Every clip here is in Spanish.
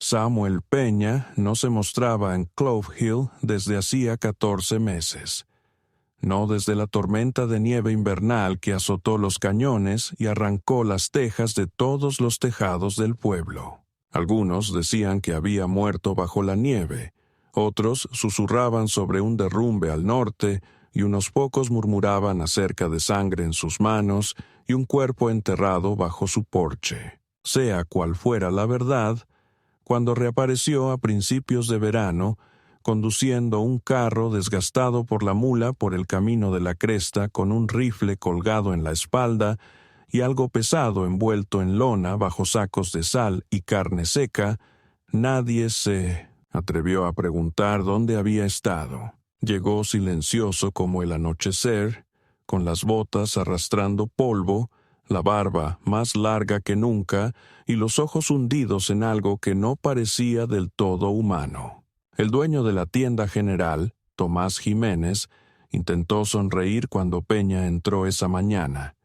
Samuel Peña no se mostraba en Clove Hill desde hacía 14 meses. No desde la tormenta de nieve invernal que azotó los cañones y arrancó las tejas de todos los tejados del pueblo. Algunos decían que había muerto bajo la nieve, otros susurraban sobre un derrumbe al norte y unos pocos murmuraban acerca de sangre en sus manos y un cuerpo enterrado bajo su porche. Sea cual fuera la verdad, cuando reapareció a principios de verano, conduciendo un carro desgastado por la mula por el camino de la cresta con un rifle colgado en la espalda y algo pesado envuelto en lona bajo sacos de sal y carne seca, nadie se atrevió a preguntar dónde había estado. Llegó silencioso como el anochecer, con las botas arrastrando polvo, la barba más larga que nunca y los ojos hundidos en algo que no parecía del todo humano. El dueño de la tienda general, Tomás Jiménez, intentó sonreír cuando Peña entró esa mañana.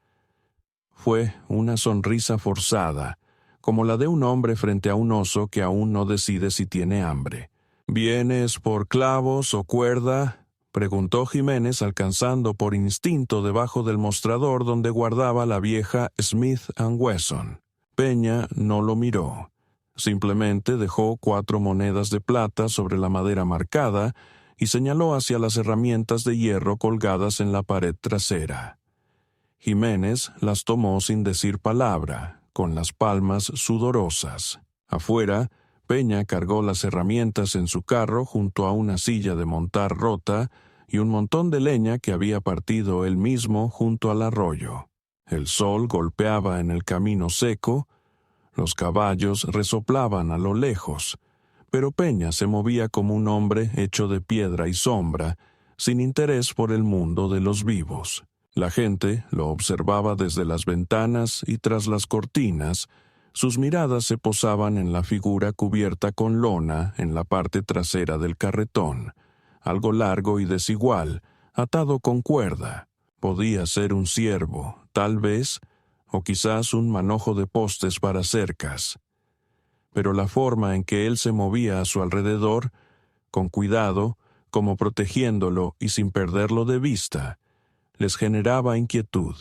Fue una sonrisa forzada, como la de un hombre frente a un oso que aún no decide si tiene hambre. «¿Vienes por clavos o cuerda?», preguntó Jiménez alcanzando por instinto debajo del mostrador donde guardaba la vieja Smith & Wesson. Peña no lo miró. Simplemente dejó 4 monedas de plata sobre la madera marcada y señaló hacia las herramientas de hierro colgadas en la pared trasera. Jiménez las tomó sin decir palabra, con las palmas sudorosas. Afuera, Peña cargó las herramientas en su carro junto a una silla de montar rota y un montón de leña que había partido él mismo junto al arroyo. El sol golpeaba en el camino seco, los caballos resoplaban a lo lejos, pero Peña se movía como un hombre hecho de piedra y sombra, sin interés por el mundo de los vivos. La gente lo observaba desde las ventanas y tras las cortinas. Sus miradas se posaban en la figura cubierta con lona en la parte trasera del carretón, algo largo y desigual, atado con cuerda. Podía ser un ciervo, tal vez, o quizás un manojo de postes para cercas. Pero la forma en que él se movía a su alrededor, con cuidado, como protegiéndolo y sin perderlo de vista, les generaba inquietud.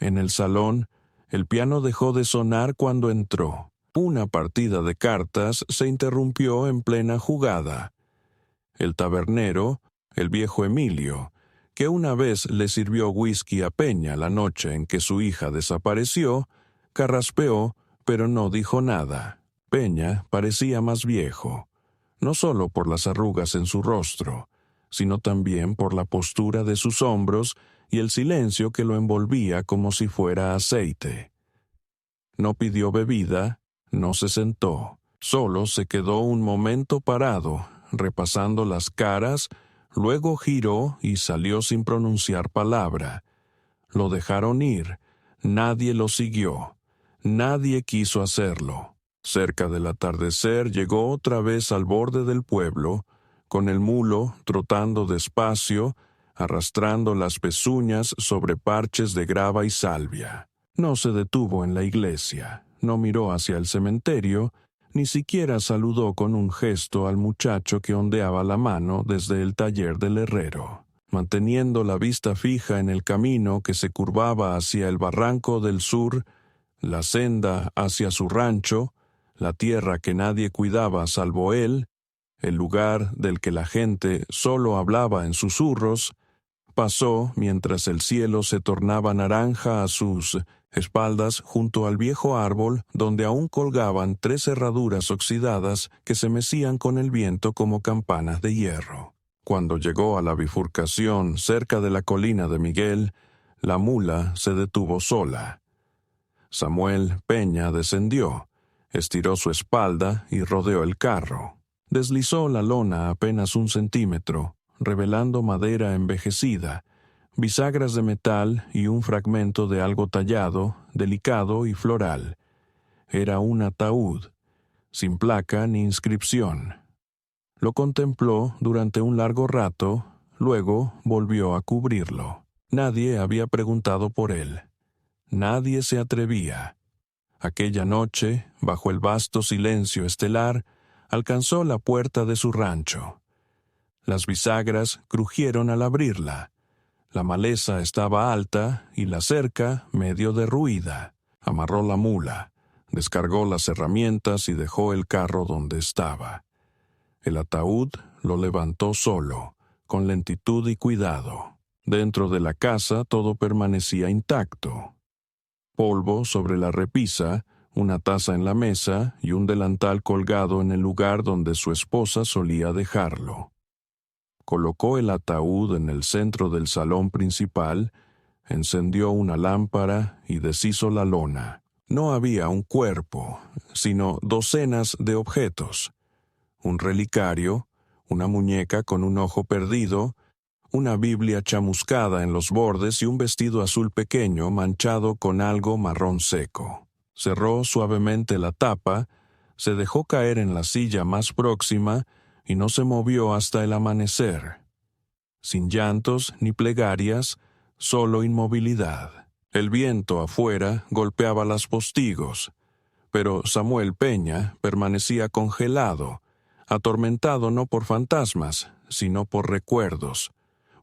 En el salón, el piano dejó de sonar cuando entró. Una partida de cartas se interrumpió en plena jugada. El tabernero, el viejo Emilio, que una vez le sirvió whisky a Peña la noche en que su hija desapareció, carraspeó, pero no dijo nada. Peña parecía más viejo, no solo por las arrugas en su rostro, sino también por la postura de sus hombros y el silencio que lo envolvía como si fuera aceite. No pidió bebida, no se sentó, solo se quedó un momento parado, repasando las caras, luego giró y salió sin pronunciar palabra. Lo dejaron ir, nadie lo siguió, nadie quiso hacerlo. Cerca del atardecer llegó otra vez al borde del pueblo, con el mulo trotando despacio, arrastrando las pezuñas sobre parches de grava y salvia. No se detuvo en la iglesia, no miró hacia el cementerio, ni siquiera saludó con un gesto al muchacho que ondeaba la mano desde el taller del herrero. Manteniendo la vista fija en el camino que se curvaba hacia el barranco del sur, la senda hacia su rancho, la tierra que nadie cuidaba salvo él, el lugar del que la gente solo hablaba en susurros, pasó mientras el cielo se tornaba naranja a sus espaldas junto al viejo árbol donde aún colgaban 3 herraduras oxidadas que se mecían con el viento como campanas de hierro. Cuando llegó a la bifurcación cerca de la colina de Miguel, la mula se detuvo sola. Samuel Peña descendió, estiró su espalda y rodeó el carro. Deslizó la lona apenas 1 centímetro, revelando madera envejecida, bisagras de metal y un fragmento de algo tallado, delicado y floral. Era un ataúd, sin placa ni inscripción. Lo contempló durante un largo rato, luego volvió a cubrirlo. Nadie había preguntado por él. Nadie se atrevía. Aquella noche, bajo el vasto silencio estelar, alcanzó la puerta de su rancho. Las bisagras crujieron al abrirla. La maleza estaba alta y la cerca medio derruida. Amarró la mula, descargó las herramientas y dejó el carro donde estaba. El ataúd lo levantó solo, con lentitud y cuidado. Dentro de la casa todo permanecía intacto. Polvo sobre la repisa, una taza en la mesa y un delantal colgado en el lugar donde su esposa solía dejarlo. Colocó el ataúd en el centro del salón principal, encendió una lámpara y deshizo la lona. No había un cuerpo, sino docenas de objetos. Un relicario, una muñeca con un ojo perdido, una Biblia chamuscada en los bordes y un vestido azul pequeño manchado con algo marrón seco. Cerró suavemente la tapa, se dejó caer en la silla más próxima y no se movió hasta el amanecer. Sin llantos ni plegarias, solo inmovilidad. El viento afuera golpeaba las postigos, pero Samuel Peña permanecía congelado, atormentado no por fantasmas, sino por recuerdos,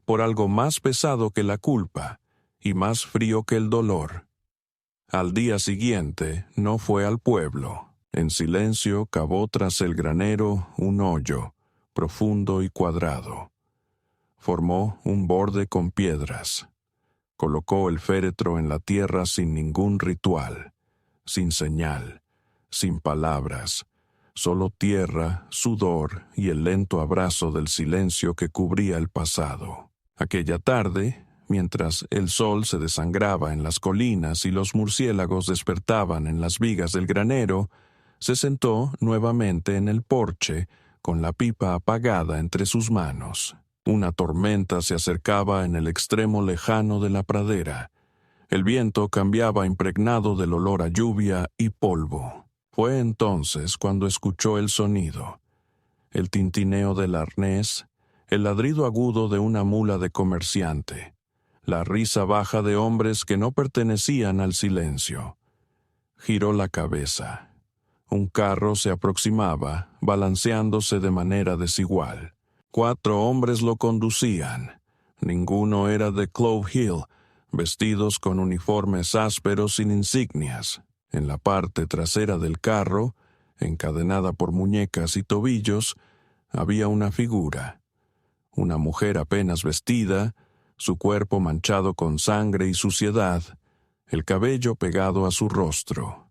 por algo más pesado que la culpa y más frío que el dolor. Al día siguiente no fue al pueblo. En silencio cavó tras el granero un hoyo, profundo y cuadrado. Formó un borde con piedras. Colocó el féretro en la tierra sin ningún ritual, sin señal, sin palabras, solo tierra, sudor y el lento abrazo del silencio que cubría el pasado. Aquella tarde, mientras el sol se desangraba en las colinas y los murciélagos despertaban en las vigas del granero, se sentó nuevamente en el porche, con la pipa apagada entre sus manos. Una tormenta se acercaba en el extremo lejano de la pradera. El viento cambiaba impregnado del olor a lluvia y polvo. Fue entonces cuando escuchó el sonido, el tintineo del arnés, el ladrido agudo de una mula de comerciante, la risa baja de hombres que no pertenecían al silencio. Giró la cabeza. Un carro se aproximaba, balanceándose de manera desigual. 4 hombres lo conducían. Ninguno era de Clove Hill, vestidos con uniformes ásperos sin insignias. En la parte trasera del carro, encadenada por muñecas y tobillos, había una figura. Una mujer apenas vestida, su cuerpo manchado con sangre y suciedad, el cabello pegado a su rostro.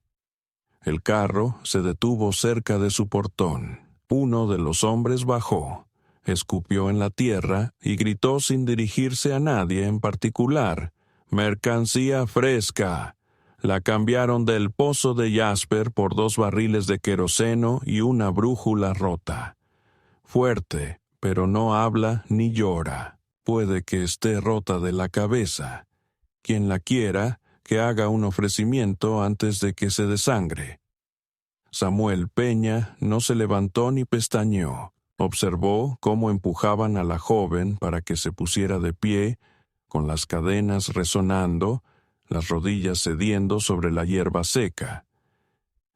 El carro se detuvo cerca de su portón. Uno de los hombres bajó, escupió en la tierra y gritó sin dirigirse a nadie en particular: «¡Mercancía fresca!». La cambiaron del pozo de Jasper por 2 barriles de queroseno y una brújula rota. Fuerte, pero no habla ni llora. Puede que esté rota de la cabeza. Quien la quiera, que haga un ofrecimiento antes de que se desangre. Samuel Peña no se levantó ni pestañeó. Observó cómo empujaban a la joven para que se pusiera de pie, con las cadenas resonando, las rodillas cediendo sobre la hierba seca.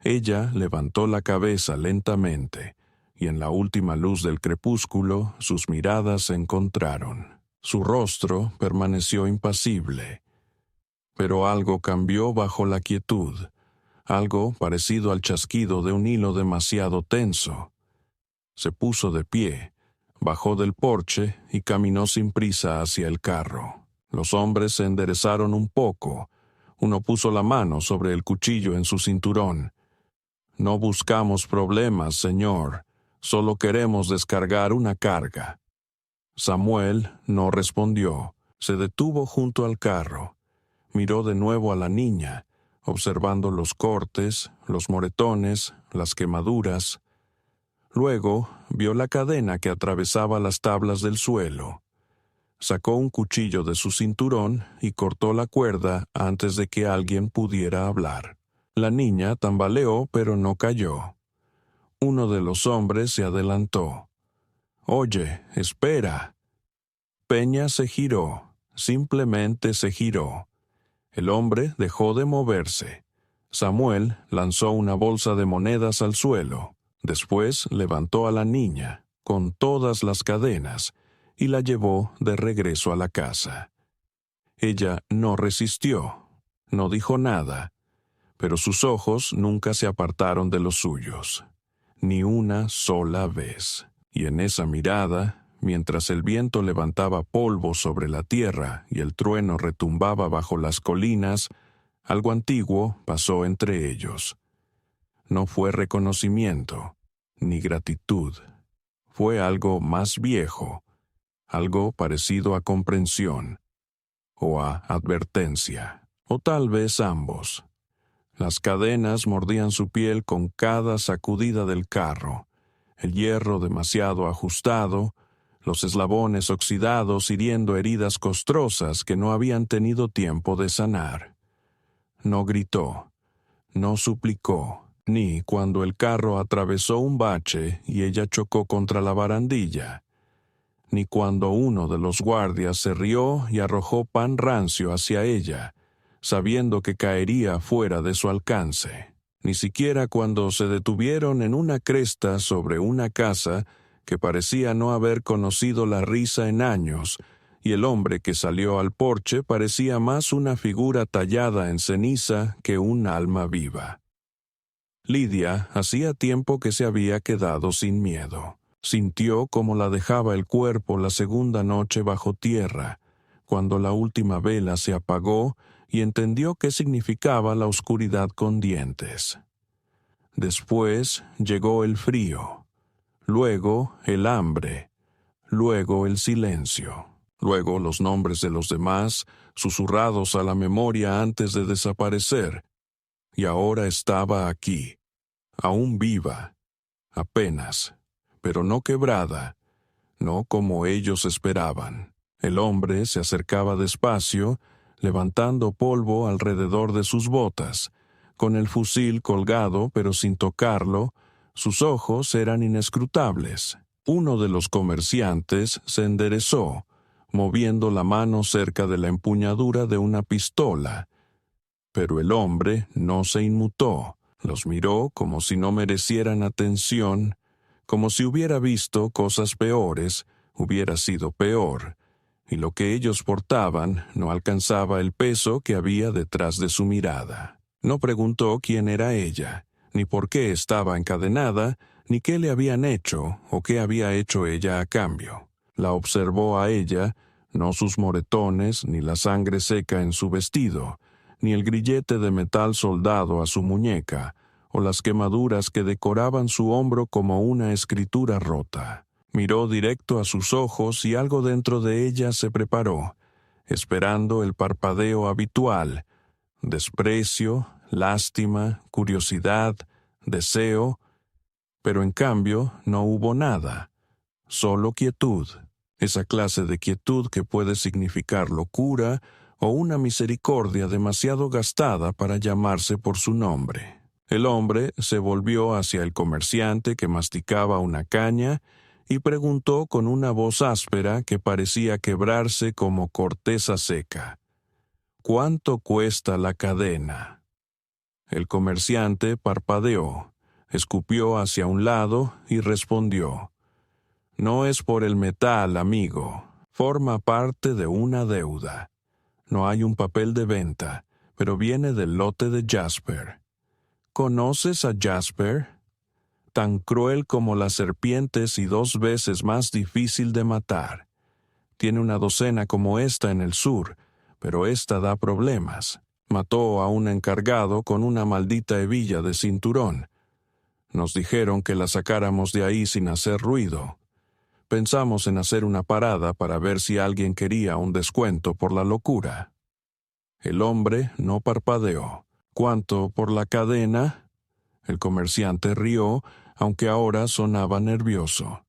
Ella levantó la cabeza lentamente, y en la última luz del crepúsculo sus miradas se encontraron. Su rostro permaneció impasible. Pero algo cambió bajo la quietud, algo parecido al chasquido de un hilo demasiado tenso. Se puso de pie, bajó del porche y caminó sin prisa hacia el carro. Los hombres se enderezaron un poco. Uno puso la mano sobre el cuchillo en su cinturón. «No buscamos problemas, señor. Solo queremos descargar una carga». Samuel no respondió. Se detuvo junto al carro. Miró de nuevo a la niña, observando los cortes, los moretones, las quemaduras. Luego vio la cadena que atravesaba las tablas del suelo. Sacó un cuchillo de su cinturón y cortó la cuerda antes de que alguien pudiera hablar. La niña tambaleó, pero no cayó. Uno de los hombres se adelantó. «Oye, espera». Peña se giró, simplemente se giró. El hombre dejó de moverse. Samuel lanzó una bolsa de monedas al suelo. Después levantó a la niña, con todas las cadenas, y la llevó de regreso a la casa. Ella no resistió, no dijo nada, pero sus ojos nunca se apartaron de los suyos, ni una sola vez. Y en esa mirada, mientras el viento levantaba polvo sobre la tierra y el trueno retumbaba bajo las colinas, algo antiguo pasó entre ellos. No fue reconocimiento, ni gratitud. Fue algo más viejo, algo parecido a comprensión, o a advertencia, o tal vez ambos. Las cadenas mordían su piel con cada sacudida del carro, el hierro demasiado ajustado, los eslabones oxidados hiriendo heridas costrosas que no habían tenido tiempo de sanar. No gritó, no suplicó, ni cuando el carro atravesó un bache y ella chocó contra la barandilla, ni cuando uno de los guardias se rió y arrojó pan rancio hacia ella, sabiendo que caería fuera de su alcance, ni siquiera cuando se detuvieron en una cresta sobre una casa que parecía no haber conocido la risa en años, y el hombre que salió al porche parecía más una figura tallada en ceniza que un alma viva. Lidia hacía tiempo que se había quedado sin miedo. Sintió cómo la dejaba el cuerpo la segunda noche bajo tierra, cuando la última vela se apagó, y entendió qué significaba la oscuridad con dientes. Después llegó el frío, luego el hambre, luego el silencio, luego los nombres de los demás, susurrados a la memoria antes de desaparecer, y ahora estaba aquí, aún viva, apenas, pero no quebrada, no como ellos esperaban. El hombre se acercaba despacio, levantando polvo alrededor de sus botas, con el fusil colgado pero sin tocarlo. Sus ojos eran inescrutables. Uno de los comerciantes se enderezó, moviendo la mano cerca de la empuñadura de una pistola. Pero el hombre no se inmutó. Los miró como si no merecieran atención, como si hubiera visto cosas peores, hubiera sido peor, y lo que ellos portaban no alcanzaba el peso que había detrás de su mirada. No preguntó quién era ella, ni por qué estaba encadenada, ni qué le habían hecho o qué había hecho ella a cambio. La observó a ella, no sus moretones, ni la sangre seca en su vestido, ni el grillete de metal soldado a su muñeca, o las quemaduras que decoraban su hombro como una escritura rota. Miró directo a sus ojos y algo dentro de ella se preparó, esperando el parpadeo habitual: desprecio, lástima, curiosidad, deseo, pero en cambio no hubo nada, solo quietud, esa clase de quietud que puede significar locura o una misericordia demasiado gastada para llamarse por su nombre. El hombre se volvió hacia el comerciante que masticaba una caña y preguntó con una voz áspera que parecía quebrarse como corteza seca: ¿cuánto cuesta la cadena? El comerciante parpadeó, escupió hacia un lado y respondió: no es por el metal, amigo, forma parte de una deuda. No hay un papel de venta, pero viene del lote de Jasper. ¿Conoces a Jasper? Tan cruel como las serpientes y 2 veces más difícil de matar. Tiene una docena como esta en el sur, pero esta da problemas. Mató a un encargado con una maldita hebilla de cinturón. Nos dijeron que la sacáramos de ahí sin hacer ruido. Pensamos en hacer una parada para ver si alguien quería un descuento por la locura. El hombre no parpadeó. ¿Cuánto por la cadena? El comerciante rió, aunque ahora sonaba nervioso.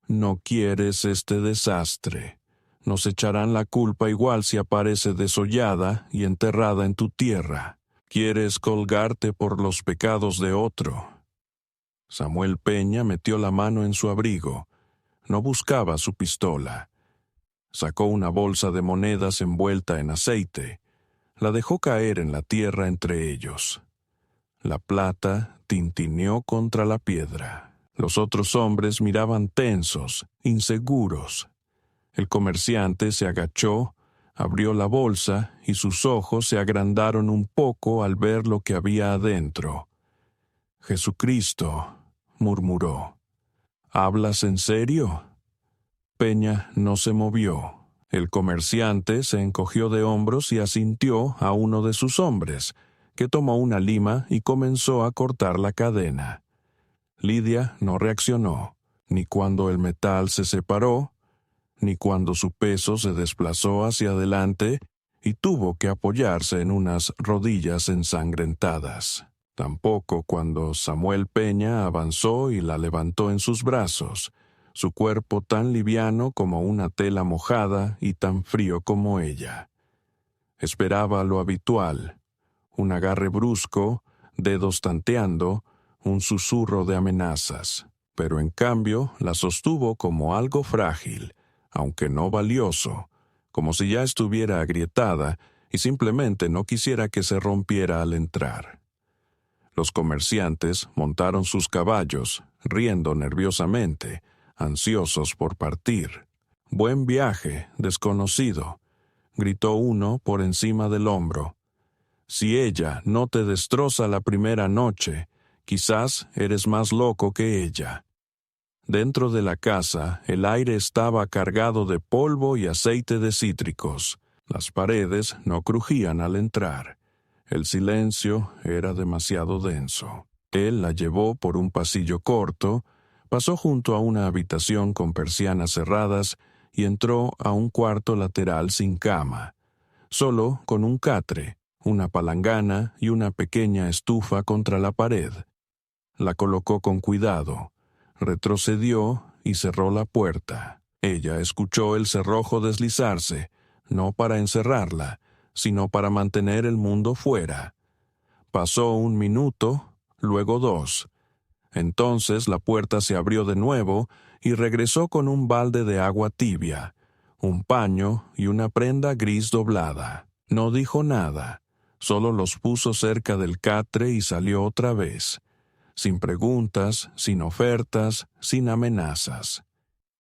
No quieres este desastre. Nos echarán la culpa igual si aparece desollada y enterrada en tu tierra. Quieres colgarte por los pecados de otro. Samuel Peña metió la mano en su abrigo. No buscaba su pistola. Sacó una bolsa de monedas envuelta en aceite. La dejó caer en la tierra entre ellos. La plata tintineó contra la piedra. Los otros hombres miraban tensos, inseguros. El comerciante se agachó, abrió la bolsa y sus ojos se agrandaron un poco al ver lo que había adentro. «Jesucristo», murmuró. «¿Hablas en serio?» Peña no se movió. El comerciante se encogió de hombros y asintió a uno de sus hombres, que tomó una lima y comenzó a cortar la cadena. Lidia no reaccionó, ni cuando el metal se separó, ni cuando su peso se desplazó hacia adelante y tuvo que apoyarse en unas rodillas ensangrentadas. Tampoco cuando Samuel Peña avanzó y la levantó en sus brazos, su cuerpo tan liviano como una tela mojada y tan frío como ella. Esperaba lo habitual, un agarre brusco, dedos tanteando, un susurro de amenazas, pero en cambio la sostuvo como algo frágil, aunque no valioso, como si ya estuviera agrietada y simplemente no quisiera que se rompiera al entrar. Los comerciantes montaron sus caballos, riendo nerviosamente, ansiosos por partir. «Buen viaje, desconocido», gritó uno por encima del hombro. «Si ella no te destroza la primera noche, quizás eres más loco que ella». Dentro de la casa, el aire estaba cargado de polvo y aceite de cítricos. Las paredes no crujían al entrar. El silencio era demasiado denso. Él la llevó por un pasillo corto, pasó junto a una habitación con persianas cerradas y entró a un cuarto lateral sin cama, solo con un catre, una palangana y una pequeña estufa contra la pared. La colocó con cuidado. Retrocedió y cerró la puerta. Ella escuchó el cerrojo deslizarse, no para encerrarla, sino para mantener el mundo fuera. Pasó 1 minuto, luego 2. Entonces la puerta se abrió de nuevo y regresó con un balde de agua tibia, un paño y una prenda gris doblada. No dijo nada, solo los puso cerca del catre y salió otra vez. Sin preguntas, sin ofertas, sin amenazas.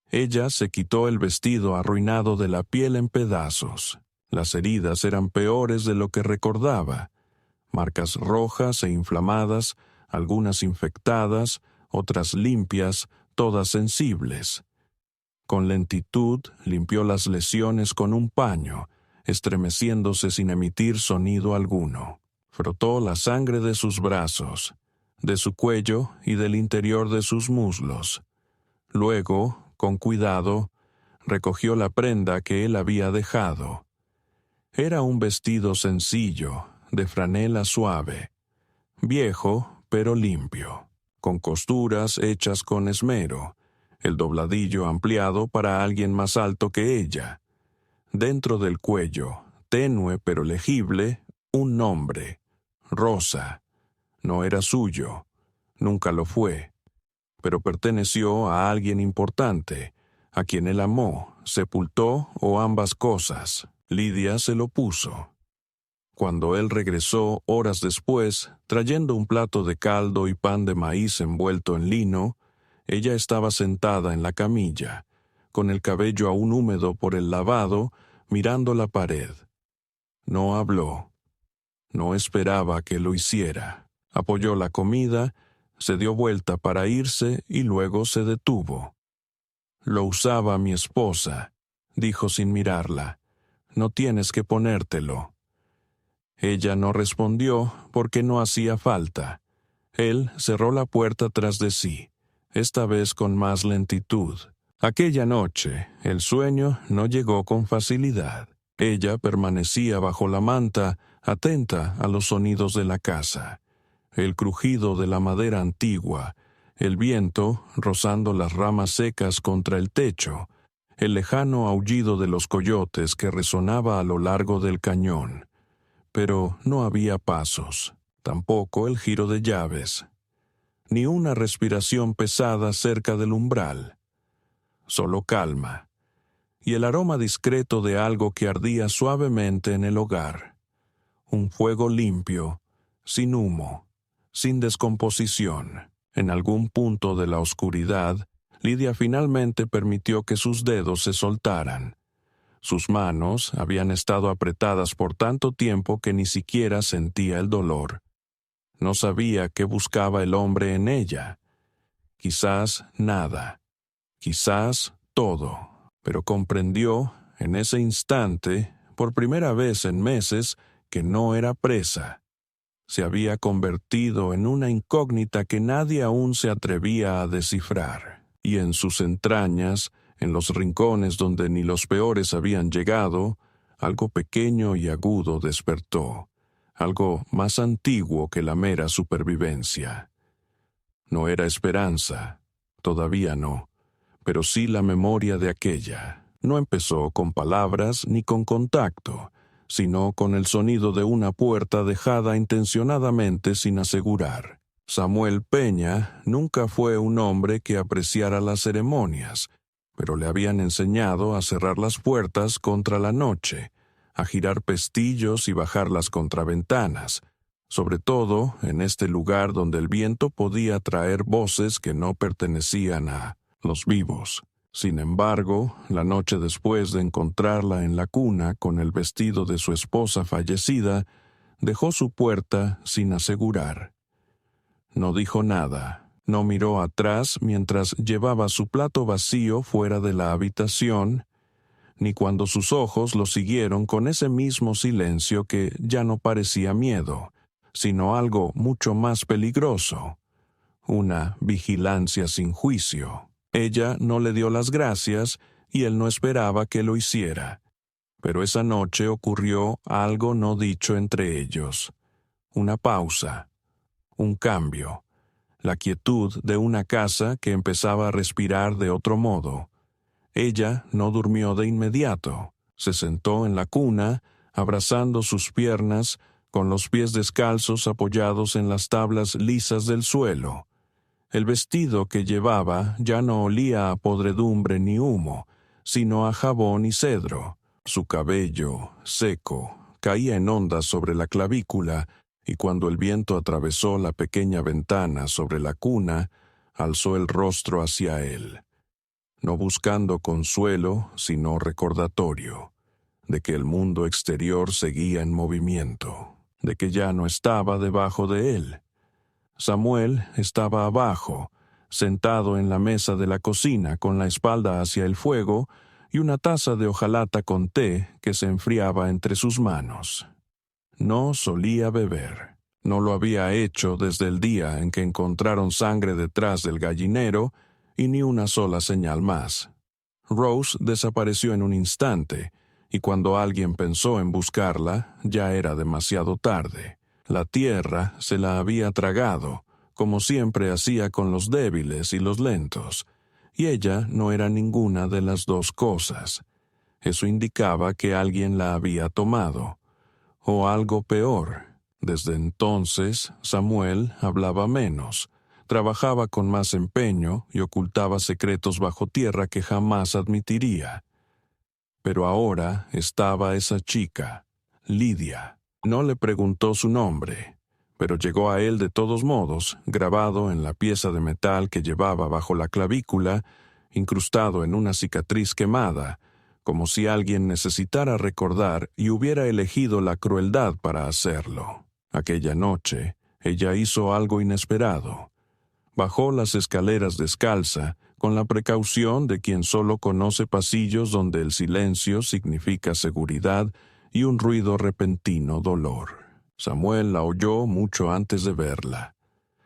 Ella se quitó el vestido arruinado de la piel en pedazos. Las heridas eran peores de lo que recordaba. Marcas rojas e inflamadas, algunas infectadas, otras limpias, todas sensibles. Con lentitud limpió las lesiones con un paño, estremeciéndose sin emitir sonido alguno. Frotó la sangre de sus brazos, de su cuello y del interior de sus muslos. Luego, con cuidado, recogió la prenda que él había dejado. Era un vestido sencillo, de franela suave, viejo pero limpio, con costuras hechas con esmero, el dobladillo ampliado para alguien más alto que ella. Dentro del cuello, tenue pero legible, un nombre, Rosa. No era suyo, nunca lo fue, pero perteneció a alguien importante, a quien él amó, sepultó o ambas cosas. Lidia se lo puso. Cuando él regresó horas después, trayendo un plato de caldo y pan de maíz envuelto en lino, ella estaba sentada en la camilla, con el cabello aún húmedo por el lavado, mirando la pared. No habló. No esperaba que lo hiciera. Apoyó la comida, se dio vuelta para irse y luego se detuvo. «Lo usaba mi esposa», dijo sin mirarla. «No tienes que ponértelo». Ella no respondió porque no hacía falta. Él cerró la puerta tras de sí, esta vez con más lentitud. Aquella noche, el sueño no llegó con facilidad. Ella permanecía bajo la manta, atenta a los sonidos de la casa. El crujido de la madera antigua, el viento rozando las ramas secas contra el techo, el lejano aullido de los coyotes que resonaba a lo largo del cañón. Pero no había pasos, tampoco el giro de llaves, ni una respiración pesada cerca del umbral. Solo calma, y el aroma discreto de algo que ardía suavemente en el hogar. Un fuego limpio, sin humo, sin descomposición. En algún punto de la oscuridad, Lidia finalmente permitió que sus dedos se soltaran. Sus manos habían estado apretadas por tanto tiempo que ni siquiera sentía el dolor. No sabía qué buscaba el hombre en ella. Quizás nada, quizás todo, pero comprendió, en ese instante, por primera vez en meses, que no era presa. Se había convertido en una incógnita que nadie aún se atrevía a descifrar, y en sus entrañas, en los rincones donde ni los peores habían llegado, algo pequeño y agudo despertó, algo más antiguo que la mera supervivencia. No era esperanza, todavía no, pero sí la memoria de aquella. No empezó con palabras ni con contacto, sino con el sonido de una puerta dejada intencionadamente sin asegurar. Samuel Peña nunca fue un hombre que apreciara las ceremonias, pero le habían enseñado a cerrar las puertas contra la noche, a girar pestillos y bajar las contraventanas, sobre todo en este lugar donde el viento podía traer voces que no pertenecían a los vivos. Sin embargo, la noche después de encontrarla en la cuna con el vestido de su esposa fallecida, dejó su puerta sin asegurar. No dijo nada, no miró atrás mientras llevaba su plato vacío fuera de la habitación, ni cuando sus ojos lo siguieron con ese mismo silencio que ya no parecía miedo, sino algo mucho más peligroso, una vigilancia sin juicio. Ella no le dio las gracias y él no esperaba que lo hiciera. Pero esa noche ocurrió algo no dicho entre ellos. Una pausa, un cambio, la quietud de una casa que empezaba a respirar de otro modo. Ella no durmió de inmediato. Se sentó en la cuna, abrazando sus piernas, con los pies descalzos apoyados en las tablas lisas del suelo. El vestido que llevaba ya no olía a podredumbre ni humo, sino a jabón y cedro. Su cabello, seco, caía en ondas sobre la clavícula, y cuando el viento atravesó la pequeña ventana sobre la cuna, alzó el rostro hacia él, no buscando consuelo, sino recordatorio, de que el mundo exterior seguía en movimiento, de que ya no estaba debajo de él. Samuel estaba abajo, sentado en la mesa de la cocina con la espalda hacia el fuego y una taza de hojalata con té que se enfriaba entre sus manos. No solía beber. No lo había hecho desde el día en que encontraron sangre detrás del gallinero y ni una sola señal más. Rose desapareció en un instante, y cuando alguien pensó en buscarla, ya era demasiado tarde. La tierra se la había tragado, como siempre hacía con los débiles y los lentos, y ella no era ninguna de las dos cosas. Eso indicaba que alguien la había tomado. O algo peor. Desde entonces, Samuel hablaba menos, trabajaba con más empeño y ocultaba secretos bajo tierra que jamás admitiría. Pero ahora estaba esa chica, Lidia. No le preguntó su nombre, pero llegó a él de todos modos, grabado en la pieza de metal que llevaba bajo la clavícula, incrustado en una cicatriz quemada, como si alguien necesitara recordar y hubiera elegido la crueldad para hacerlo. Aquella noche, ella hizo algo inesperado. Bajó las escaleras descalza, con la precaución de quien solo conoce pasillos donde el silencio significa seguridad y un ruido repentino dolor. Samuel la oyó mucho antes de verla.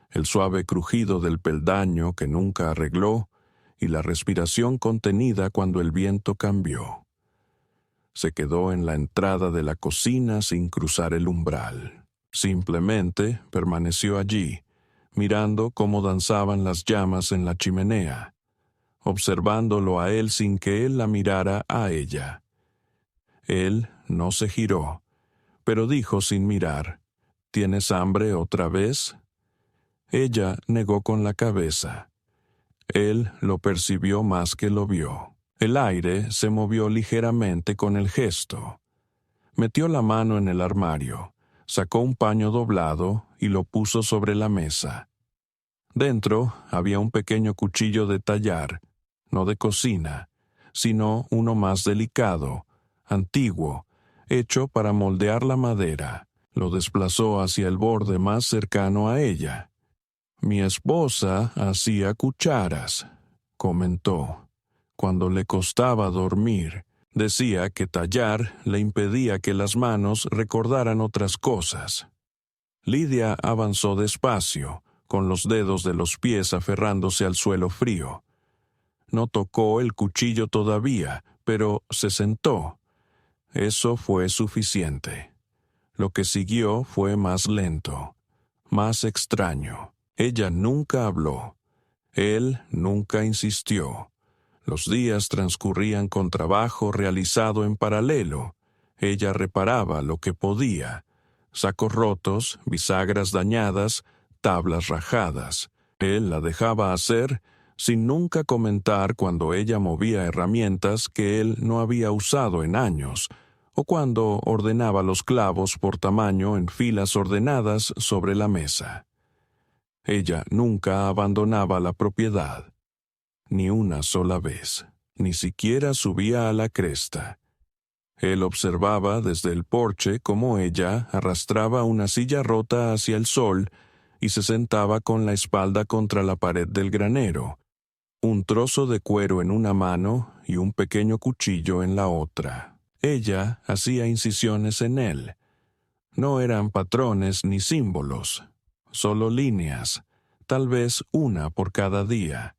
El suave crujido del peldaño que nunca arregló y la respiración contenida cuando el viento cambió. Se quedó en la entrada de la cocina sin cruzar el umbral. Simplemente permaneció allí, mirando cómo danzaban las llamas en la chimenea, observándolo a él sin que él la mirara a ella. Él no se giró, pero dijo sin mirar, ¿tienes hambre otra vez? Ella negó con la cabeza. Él lo percibió más que lo vio. El aire se movió ligeramente con el gesto. Metió la mano en el armario, sacó un paño doblado y lo puso sobre la mesa. Dentro había un pequeño cuchillo de tallar, no de cocina, sino uno más delicado, antiguo, hecho para moldear la madera. Lo desplazó hacia el borde más cercano a ella. «Mi esposa hacía cucharas», comentó. Cuando le costaba dormir, decía que tallar le impedía que las manos recordaran otras cosas. Lidia avanzó despacio, con los dedos de los pies aferrándose al suelo frío. No tocó el cuchillo todavía, pero se sentó. Eso fue suficiente. Lo que siguió fue más lento, más extraño. Ella nunca habló. Él nunca insistió. Los días transcurrían con trabajo realizado en paralelo. Ella reparaba lo que podía: sacos rotos, bisagras dañadas, tablas rajadas. Él la dejaba hacer sin nunca comentar cuando ella movía herramientas que él no había usado en años, o cuando ordenaba los clavos por tamaño en filas ordenadas sobre la mesa. Ella nunca abandonaba la propiedad, ni una sola vez, ni siquiera subía a la cresta. Él observaba desde el porche cómo ella arrastraba una silla rota hacia el sol y se sentaba con la espalda contra la pared del granero, un trozo de cuero en una mano y un pequeño cuchillo en la otra. Ella hacía incisiones en él. No eran patrones ni símbolos, solo líneas, tal vez una por cada día,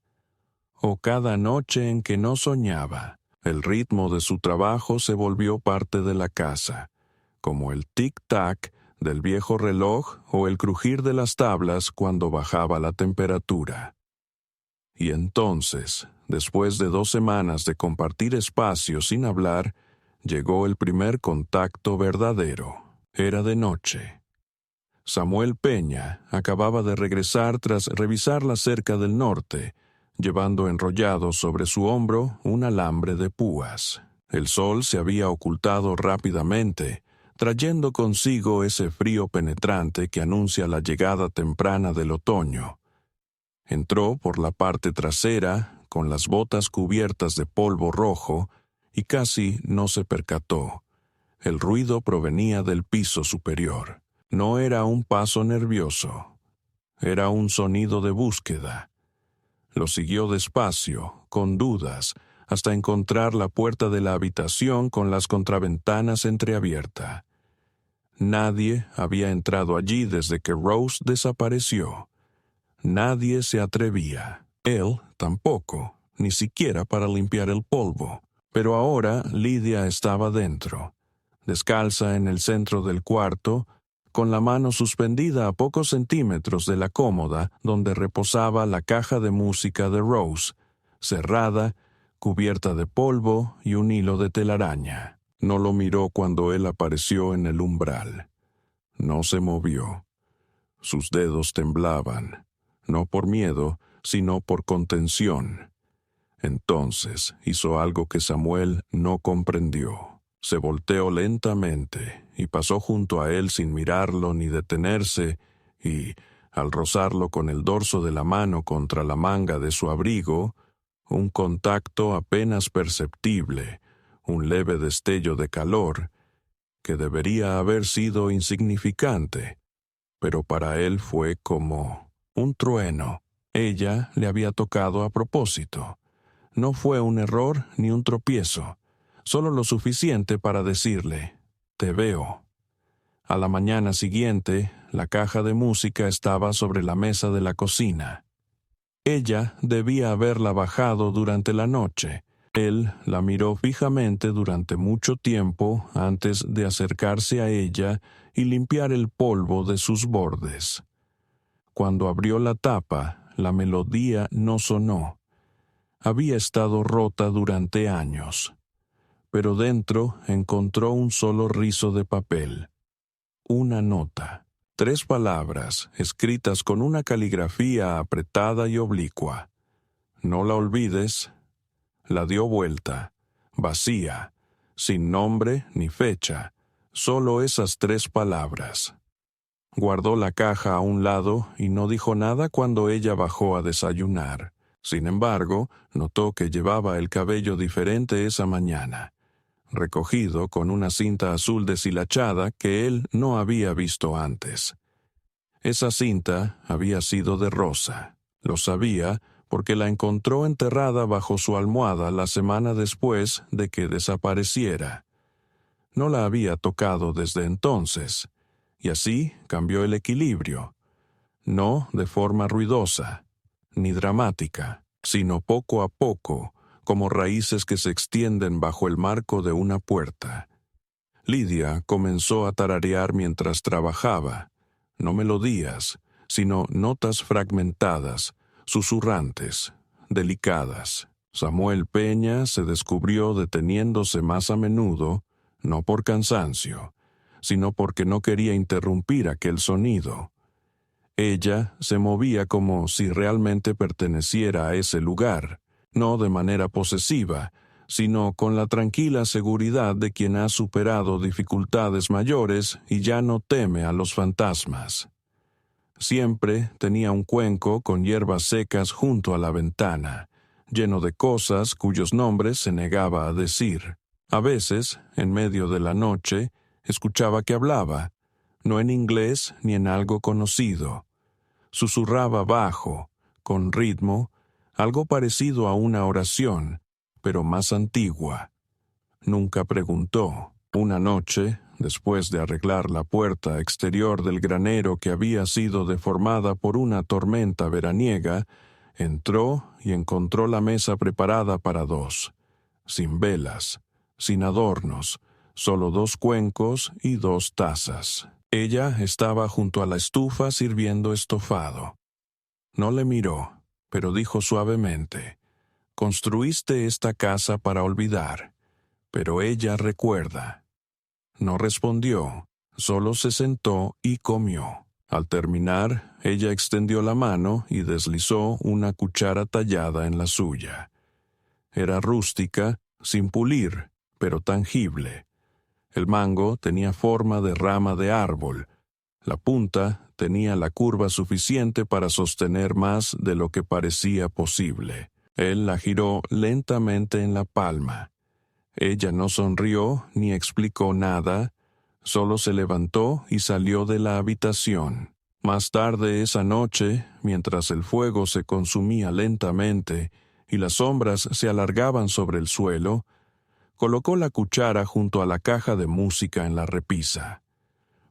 o cada noche en que no soñaba. El ritmo de su trabajo se volvió parte de la casa, como el tic-tac del viejo reloj o el crujir de las tablas cuando bajaba la temperatura. Y entonces, después de 2 semanas de compartir espacio sin hablar, llegó el primer contacto verdadero. Era de noche. Samuel Peña acababa de regresar tras revisar la cerca del norte, llevando enrollado sobre su hombro un alambre de púas. El sol se había ocultado rápidamente, trayendo consigo ese frío penetrante que anuncia la llegada temprana del otoño. Entró por la parte trasera, con las botas cubiertas de polvo rojo, y casi no se percató. El ruido provenía del piso superior. No era un paso nervioso. Era un sonido de búsqueda. Lo siguió despacio, con dudas, hasta encontrar la puerta de la habitación con las contraventanas entreabierta. Nadie había entrado allí desde que Rose desapareció. Nadie se atrevía. Él tampoco, ni siquiera para limpiar el polvo. Pero ahora Lidia estaba dentro, descalza en el centro del cuarto, con la mano suspendida a pocos centímetros de la cómoda donde reposaba la caja de música de Rose, cerrada, cubierta de polvo y un hilo de telaraña. No lo miró cuando él apareció en el umbral. No se movió. Sus dedos temblaban, no por miedo, sino por contención. Entonces hizo algo que Samuel no comprendió. Se volteó lentamente y pasó junto a él sin mirarlo ni detenerse, y, al rozarlo con el dorso de la mano contra la manga de su abrigo, un contacto apenas perceptible, un leve destello de calor, que debería haber sido insignificante, pero para él fue como un trueno. Ella le había tocado a propósito. No fue un error ni un tropiezo, solo lo suficiente para decirle: «Te veo». A la mañana siguiente, la caja de música estaba sobre la mesa de la cocina. Ella debía haberla bajado durante la noche. Él la miró fijamente durante mucho tiempo antes de acercarse a ella y limpiar el polvo de sus bordes. Cuando abrió la tapa, la melodía no sonó. Había estado rota durante años, pero dentro encontró un solo rizo de papel, una nota, 3 palabras escritas con una caligrafía apretada y oblicua. «No la olvides». La dio vuelta, vacía, sin nombre ni fecha, solo esas 3 palabras. Guardó la caja a un lado y no dijo nada cuando ella bajó a desayunar. Sin embargo, notó que llevaba el cabello diferente esa mañana, recogido con una cinta azul deshilachada que él no había visto antes. Esa cinta había sido de Rosa. Lo sabía porque la encontró enterrada bajo su almohada la semana después de que desapareciera. No la había tocado desde entonces, y así cambió el equilibrio, no de forma ruidosa, ni dramática, sino poco a poco, como raíces que se extienden bajo el marco de una puerta. Lidia comenzó a tararear mientras trabajaba, no melodías, sino notas fragmentadas, susurrantes, delicadas. Samuel Peña se descubrió deteniéndose más a menudo, no por cansancio, sino porque no quería interrumpir aquel sonido. Ella se movía como si realmente perteneciera a ese lugar, no de manera posesiva, sino con la tranquila seguridad de quien ha superado dificultades mayores y ya no teme a los fantasmas. Siempre tenía un cuenco con hierbas secas junto a la ventana, lleno de cosas cuyos nombres se negaba a decir. A veces, en medio de la noche, escuchaba que hablaba, no en inglés ni en algo conocido. Susurraba bajo, con ritmo, algo parecido a una oración, pero más antigua. Nunca preguntó. Una noche, después de arreglar la puerta exterior del granero que había sido deformada por una tormenta veraniega, entró y encontró la mesa preparada para dos, sin velas, sin adornos, solo 2 cuencos y 2 tazas. Ella estaba junto a la estufa sirviendo estofado. No le miró, pero dijo suavemente: «Construiste esta casa para olvidar, pero ella recuerda». No respondió, solo se sentó y comió. Al terminar, ella extendió la mano y deslizó una cuchara tallada en la suya. Era rústica, sin pulir, pero tangible. El mango tenía forma de rama de árbol. La punta tenía la curva suficiente para sostener más de lo que parecía posible. Él la giró lentamente en la palma. Ella no sonrió ni explicó nada, solo se levantó y salió de la habitación. Más tarde esa noche, mientras el fuego se consumía lentamente y las sombras se alargaban sobre el suelo, colocó la cuchara junto a la caja de música en la repisa.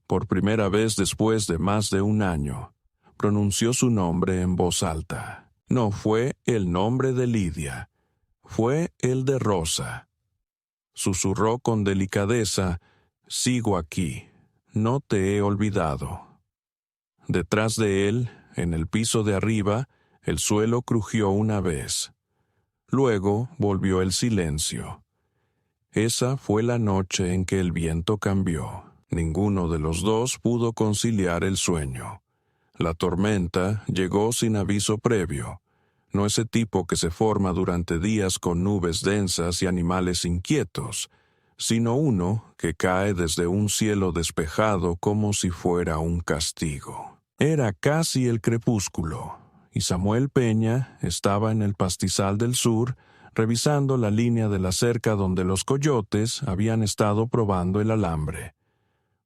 Por primera vez después de más de 1 año, pronunció su nombre en voz alta. No fue el nombre de Lidia, fue el de Rosa. Susurró con delicadeza: «Sigo aquí, no te he olvidado». Detrás de él, en el piso de arriba, el suelo crujió una vez. Luego volvió el silencio. Esa fue la noche en que el viento cambió. Ninguno de los dos pudo conciliar el sueño. La tormenta llegó sin aviso previo, no ese tipo que se forma durante días con nubes densas y animales inquietos, sino uno que cae desde un cielo despejado como si fuera un castigo. Era casi el crepúsculo, y Samuel Peña estaba en el pastizal del sur, revisando la línea de la cerca donde los coyotes habían estado probando el alambre.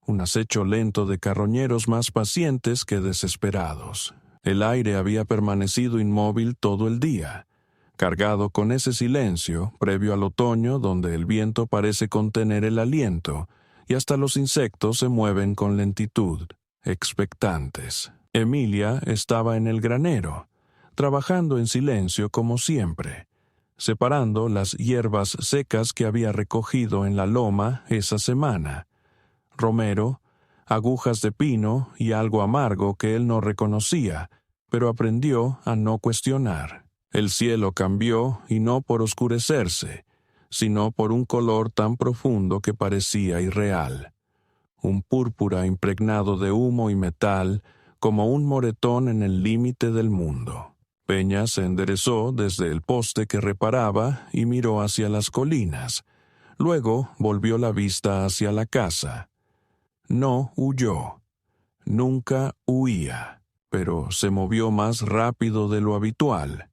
Un acecho lento de carroñeros más pacientes que desesperados. El aire había permanecido inmóvil todo el día, cargado con ese silencio previo al otoño donde el viento parece contener el aliento y hasta los insectos se mueven con lentitud, expectantes. Emilia estaba en el granero, trabajando en silencio como siempre, separando las hierbas secas que había recogido en la loma esa semana. Romero, agujas de pino y algo amargo que él no reconocía, pero aprendió a no cuestionar. El cielo cambió y no por oscurecerse, sino por un color tan profundo que parecía irreal. Un púrpura impregnado de humo y metal, como un moretón en el límite del mundo. Peña se enderezó desde el poste que reparaba y miró hacia las colinas. Luego volvió la vista hacia la casa. No huyó. Nunca huía, pero se movió más rápido de lo habitual.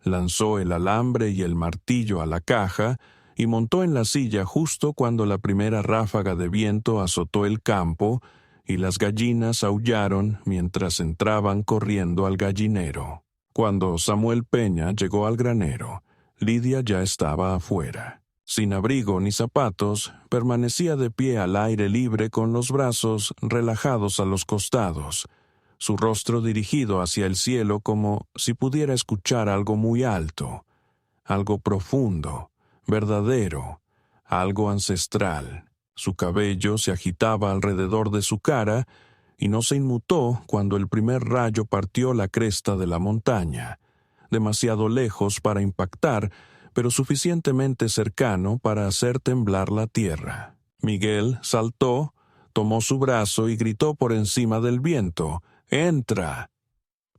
Lanzó el alambre y el martillo a la caja y montó en la silla justo cuando la primera ráfaga de viento azotó el campo y las gallinas aullaron mientras entraban corriendo al gallinero. Cuando Samuel Peña llegó al granero, Lidia ya estaba afuera. Sin abrigo ni zapatos, permanecía de pie al aire libre con los brazos relajados a los costados, su rostro dirigido hacia el cielo como si pudiera escuchar algo muy alto, algo profundo, verdadero, algo ancestral. Su cabello se agitaba alrededor de su cara y no se inmutó cuando el primer rayo partió la cresta de la montaña, demasiado lejos para impactar, pero suficientemente cercano para hacer temblar la tierra. Miguel saltó, tomó su brazo y gritó por encima del viento: «¡Entra!».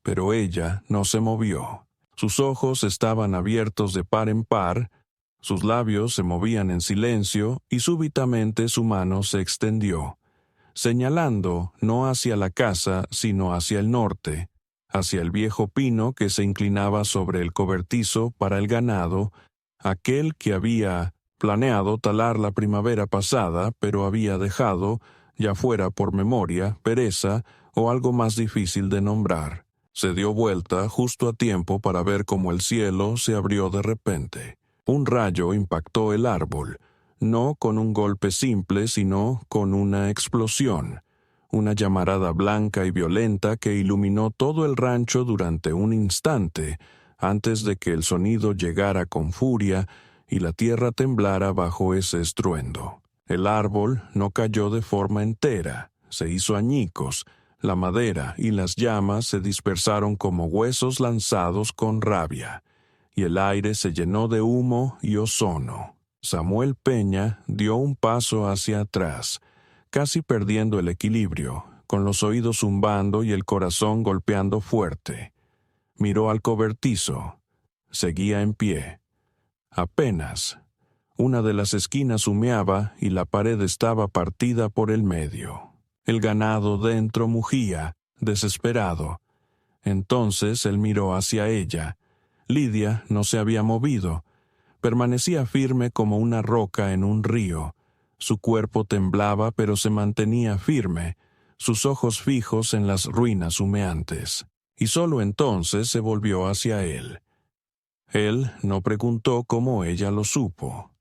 Pero ella no se movió. Sus ojos estaban abiertos de par en par, sus labios se movían en silencio y súbitamente su mano se extendió, señalando no hacia la casa sino hacia el norte, hacia el viejo pino que se inclinaba sobre el cobertizo para el ganado, aquel que había planeado talar la primavera pasada, pero había dejado, ya fuera por memoria, pereza o algo más difícil de nombrar. Se dio vuelta justo a tiempo para ver cómo el cielo se abrió de repente. Un rayo impactó el árbol, no con un golpe simple, sino con una explosión, una llamarada blanca y violenta que iluminó todo el rancho durante un instante, antes de que el sonido llegara con furia y la tierra temblara bajo ese estruendo. El árbol no cayó de forma entera, se hizo añicos, la madera y las llamas se dispersaron como huesos lanzados con rabia, y el aire se llenó de humo y ozono. Samuel Peña dio un paso hacia atrás, casi perdiendo el equilibrio, con los oídos zumbando y el corazón golpeando fuerte. Miró al cobertizo. Seguía en pie. Apenas. Una de las esquinas humeaba y la pared estaba partida por el medio. El ganado dentro mugía, desesperado. Entonces él miró hacia ella. Lidia no se había movido. Permanecía firme como una roca en un río. Su cuerpo temblaba, pero se mantenía firme, sus ojos fijos en las ruinas humeantes. Y solo entonces se volvió hacia él. Él no preguntó cómo ella lo supo.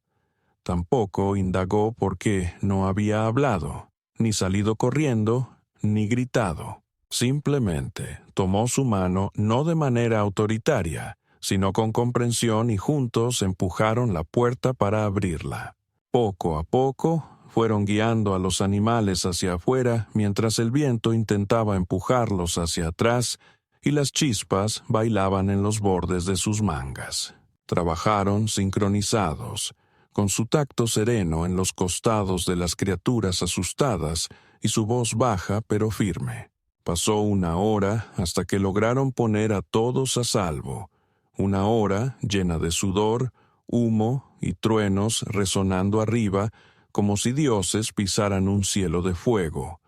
Tampoco indagó por qué no había hablado, ni salido corriendo, ni gritado. Simplemente tomó su mano no de manera autoritaria, sino con comprensión, y juntos empujaron la puerta para abrirla. Poco a poco fueron guiando a los animales hacia afuera mientras el viento intentaba empujarlos hacia atrás y las chispas bailaban en los bordes de sus mangas. Trabajaron sincronizados, con su tacto sereno en los costados de las criaturas asustadas y su voz baja pero firme. Pasó una hora hasta que lograron poner a todos a salvo. Una hora llena de sudor, humo y truenos resonando arriba como si dioses pisaran un cielo de fuego.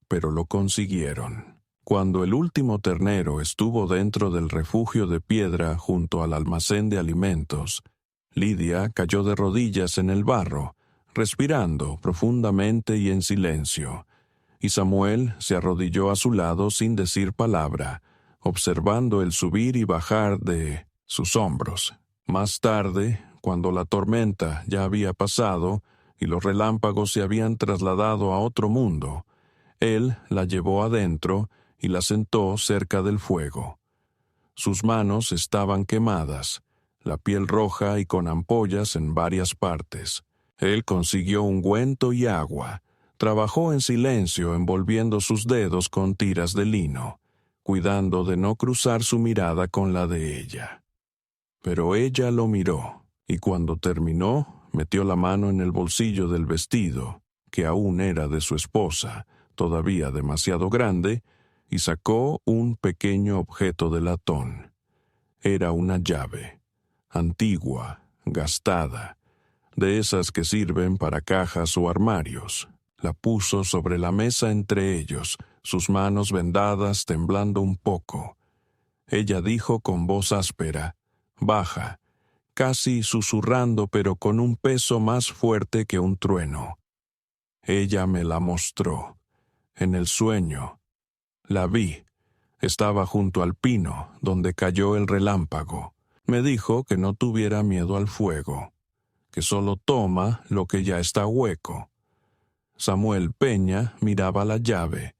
Pero lo consiguieron. Cuando el último ternero estuvo dentro del refugio de piedra junto al almacén de alimentos, Lidia cayó de rodillas en el barro, respirando profundamente y en silencio, y Samuel se arrodilló a su lado sin decir palabra, observando el subir y bajar de sus hombros. Más tarde, cuando la tormenta ya había pasado y los relámpagos se habían trasladado a otro mundo, él la llevó adentro y la sentó cerca del fuego. Sus manos estaban quemadas, la piel roja y con ampollas en varias partes. Él consiguió ungüento y agua. Trabajó en silencio envolviendo sus dedos con tiras de lino, cuidando de no cruzar su mirada con la de ella. Pero ella lo miró, y cuando terminó, metió la mano en el bolsillo del vestido, que aún era de su esposa, todavía demasiado grande, y sacó un pequeño objeto de latón. Era una llave, antigua, gastada, de esas que sirven para cajas o armarios. La puso sobre la mesa entre ellos, sus manos vendadas, temblando un poco. Ella dijo con voz áspera, baja, casi susurrando, pero con un peso más fuerte que un trueno. Ella me la mostró. En el sueño. La vi. Estaba junto al pino, donde cayó el relámpago. Me dijo que no tuviera miedo al fuego, que solo toma lo que ya está hueco. Samuel Peña miraba la llave.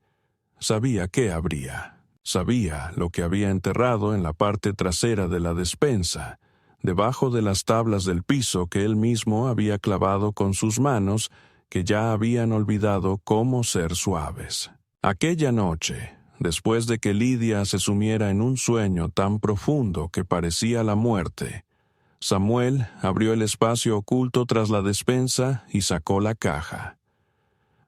Sabía qué habría. Sabía lo que había enterrado en la parte trasera de la despensa, debajo de las tablas del piso que él mismo había clavado con sus manos, que ya habían olvidado cómo ser suaves. Aquella noche, después de que Lidia se sumiera en un sueño tan profundo que parecía la muerte, Samuel abrió el espacio oculto tras la despensa y sacó la caja.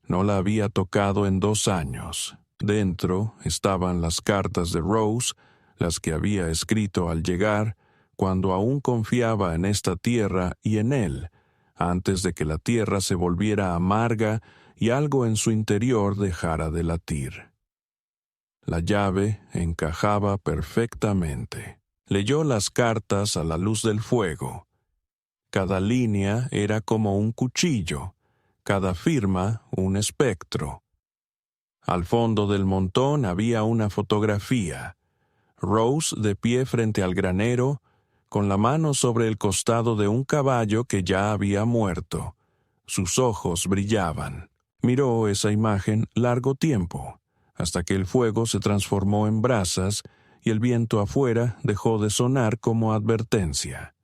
No la había tocado en 2 años. Dentro estaban las cartas de Rose, las que había escrito al llegar, cuando aún confiaba en esta tierra y en él, antes de que la tierra se volviera amarga y algo en su interior dejara de latir. La llave encajaba perfectamente. Leyó las cartas a la luz del fuego. Cada línea era como un cuchillo, cada firma un espectro. Al fondo del montón había una fotografía. Rose de pie frente al granero, con la mano sobre el costado de un caballo que ya había muerto. Sus ojos brillaban. Miró esa imagen largo tiempo, hasta que el fuego se transformó en brasas y el viento afuera dejó de sonar como advertencia.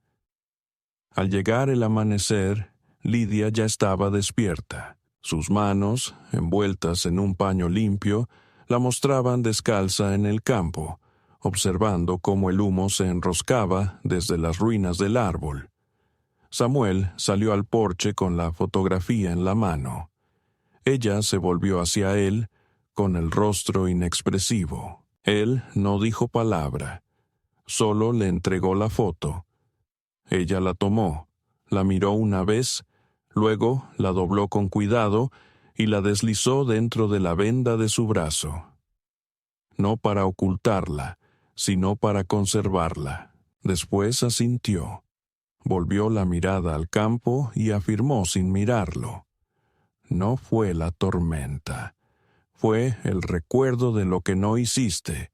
Al llegar el amanecer, Lidia ya estaba despierta. Sus manos, envueltas en un paño limpio, la mostraban descalza en el campo, observando cómo el humo se enroscaba desde las ruinas del árbol. Samuel salió al porche con la fotografía en la mano. Ella se volvió hacia él, con el rostro inexpresivo. Él no dijo palabra, solo le entregó la foto. Ella la tomó, la miró una vez, luego la dobló con cuidado y la deslizó dentro de la venda de su brazo. No para ocultarla, sino para conservarla. Después asintió. Volvió la mirada al campo y afirmó sin mirarlo. No fue la tormenta. Fue el recuerdo de lo que no hiciste.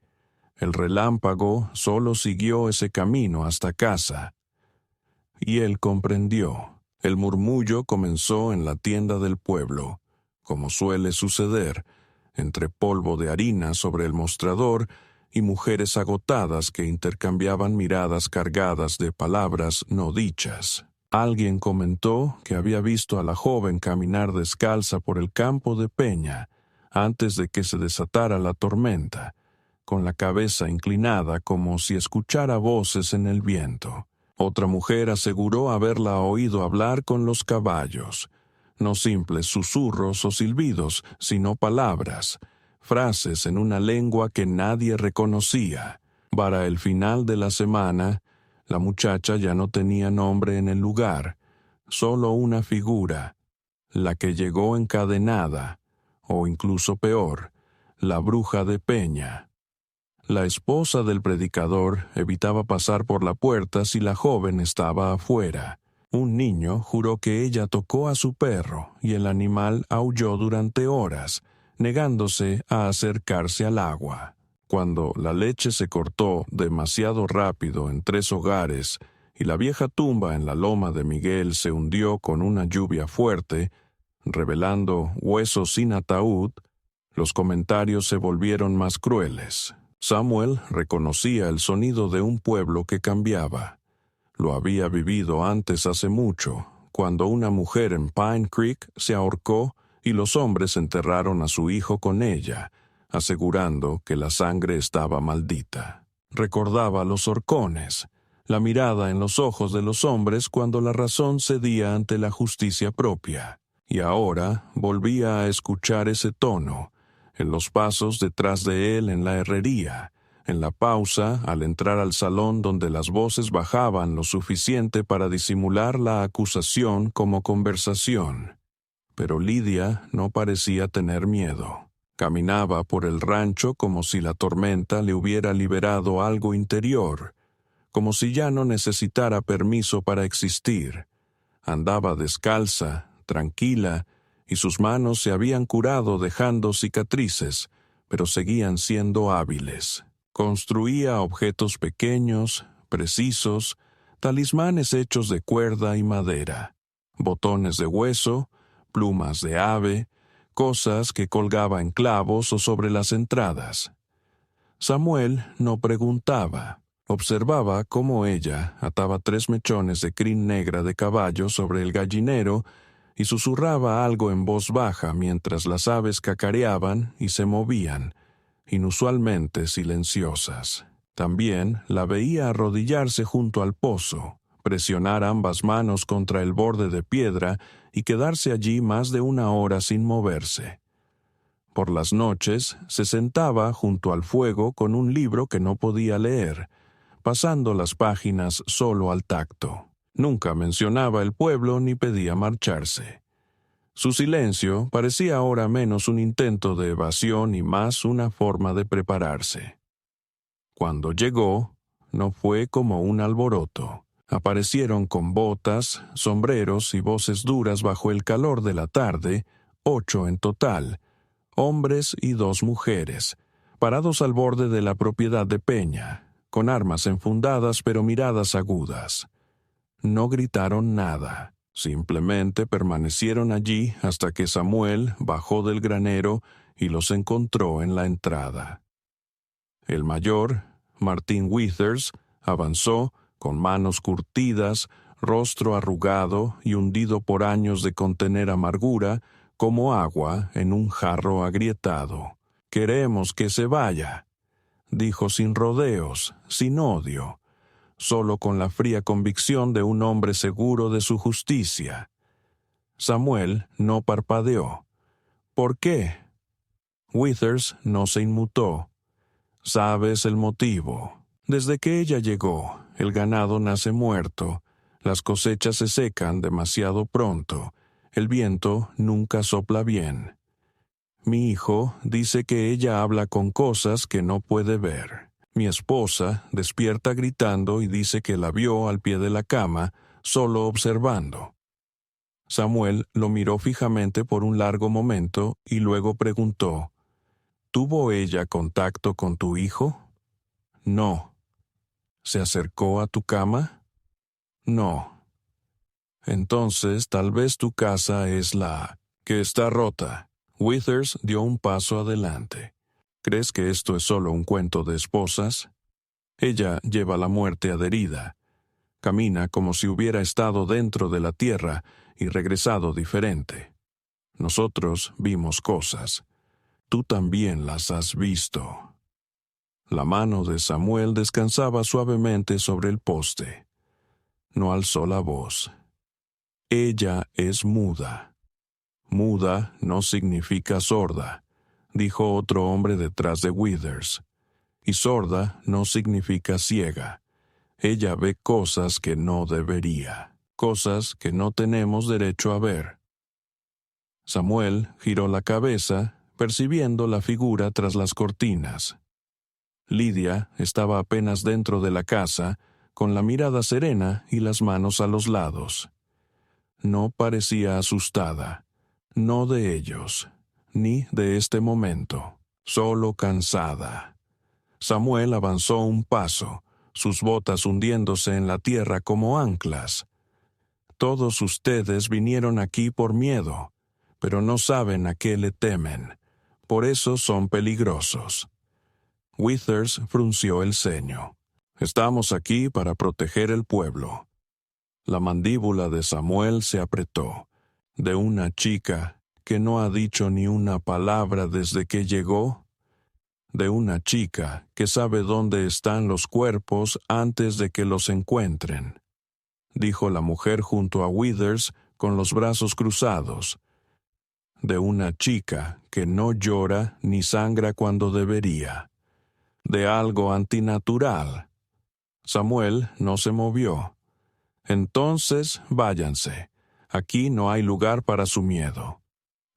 El relámpago solo siguió ese camino hasta casa. Y él comprendió. El murmullo comenzó en la tienda del pueblo, como suele suceder, entre polvo de harina sobre el mostrador y mujeres agotadas que intercambiaban miradas cargadas de palabras no dichas. Alguien comentó que había visto a la joven caminar descalza por el campo de Peña, antes de que se desatara la tormenta, con la cabeza inclinada como si escuchara voces en el viento. Otra mujer aseguró haberla oído hablar con los caballos, no simples susurros o silbidos, sino palabras, frases en una lengua que nadie reconocía. Para el final de la semana, la muchacha ya no tenía nombre en el lugar, solo una figura, la que llegó encadenada, o incluso peor, la bruja de Peña. La esposa del predicador evitaba pasar por la puerta si la joven estaba afuera. Un niño juró que ella tocó a su perro y el animal aulló durante horas, negándose a acercarse al agua. Cuando la leche se cortó demasiado rápido en 3 hogares y la vieja tumba en la loma de Miguel se hundió con una lluvia fuerte, revelando huesos sin ataúd, los comentarios se volvieron más crueles. Samuel reconocía el sonido de un pueblo que cambiaba. Lo había vivido antes hace mucho, cuando una mujer en Pine Creek se ahorcó y los hombres enterraron a su hijo con ella, asegurando que la sangre estaba maldita. Recordaba los horcones, la mirada en los ojos de los hombres cuando la razón cedía ante la justicia propia. Y ahora volvía a escuchar ese tono, en los pasos detrás de él en la herrería, en la pausa al entrar al salón donde las voces bajaban lo suficiente para disimular la acusación como conversación. Pero Lidia no parecía tener miedo. Caminaba por el rancho como si la tormenta le hubiera liberado algo interior, como si ya no necesitara permiso para existir. Andaba descalza, tranquila, y sus manos se habían curado dejando cicatrices, pero seguían siendo hábiles. Construía objetos pequeños, precisos, talismanes hechos de cuerda y madera, botones de hueso, plumas de ave, cosas que colgaba en clavos o sobre las entradas. Samuel no preguntaba. Observaba cómo ella ataba 3 mechones de crin negra de caballo sobre el gallinero y susurraba algo en voz baja mientras las aves cacareaban y se movían, inusualmente silenciosas. También la veía arrodillarse junto al pozo, presionar ambas manos contra el borde de piedra y quedarse allí más de 1 hora sin moverse. Por las noches se sentaba junto al fuego con un libro que no podía leer, pasando las páginas solo al tacto. Nunca mencionaba el pueblo ni pedía marcharse. Su silencio parecía ahora menos un intento de evasión y más una forma de prepararse. Cuando llegó, no fue como un alboroto. Aparecieron con botas, sombreros y voces duras bajo el calor de la tarde, 8 en total, hombres y 2 mujeres, parados al borde de la propiedad de Peña, con armas enfundadas pero miradas agudas. No gritaron nada, simplemente permanecieron allí hasta que Samuel bajó del granero y los encontró en la entrada. El mayor, Martin Withers, avanzó, con manos curtidas, rostro arrugado y hundido por años de contener amargura, como agua en un jarro agrietado. «Queremos que se vaya», dijo sin rodeos, sin odio, solo con la fría convicción de un hombre seguro de su justicia. Samuel no parpadeó. «¿Por qué?» Withers no se inmutó. «Sabes el motivo. Desde que ella llegó, el ganado nace muerto, las cosechas se secan demasiado pronto, el viento nunca sopla bien. Mi hijo dice que ella habla con cosas que no puede ver. Mi esposa despierta gritando y dice que la vio al pie de la cama, solo observando». Samuel lo miró fijamente por un largo momento y luego preguntó: «¿Tuvo ella contacto con tu hijo?» «No». «¿Se acercó a tu cama?» «No». «Entonces tal vez tu casa es la que está rota». Withers dio un paso adelante. «¿Crees que esto es solo un cuento de esposas? Ella lleva la muerte adherida. Camina como si hubiera estado dentro de la tierra y regresado diferente. Nosotros vimos cosas. Tú también las has visto». La mano de Samuel descansaba suavemente sobre el poste. No alzó la voz. «Ella es muda». «Muda no significa sorda», dijo otro hombre detrás de Withers. «Y sorda no significa ciega. Ella ve cosas que no debería, cosas que no tenemos derecho a ver». Samuel giró la cabeza, percibiendo la figura tras las cortinas. Lidia estaba apenas dentro de la casa, con la mirada serena y las manos a los lados. No parecía asustada, no de ellos, ni de este momento, solo cansada. Samuel avanzó un paso, sus botas hundiéndose en la tierra como anclas. «Todos ustedes vinieron aquí por miedo, pero no saben a qué le temen. Por eso son peligrosos». Withers frunció el ceño. «Estamos aquí para proteger el pueblo». La mandíbula de Samuel se apretó. ¿De una chica que no ha dicho ni una palabra desde que llegó? ¿De una chica que sabe dónde están los cuerpos antes de que los encuentren?», dijo la mujer junto a Withers con los brazos cruzados. «De una chica que no llora ni sangra cuando debería. De algo antinatural». Samuel no se movió. «Entonces váyanse. Aquí no hay lugar para su miedo.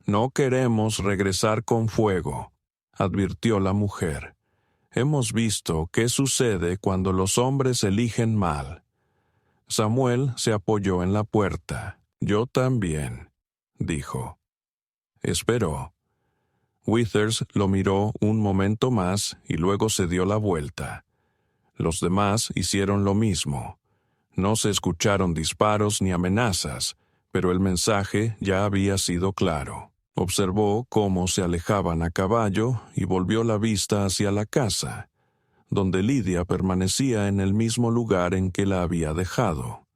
No queremos regresar con fuego». advirtió la mujer. Hemos visto qué sucede cuando los hombres eligen mal. Samuel se apoyó en la puerta. Yo también, dijo. Esperó. Withers lo miró un momento más y luego se dio la vuelta. Los demás hicieron lo mismo. No se escucharon disparos ni amenazas, pero el mensaje ya había sido claro. Observó cómo se alejaban a caballo y volvió la vista hacia la casa, donde Lidia permanecía en el mismo lugar en que la había dejado.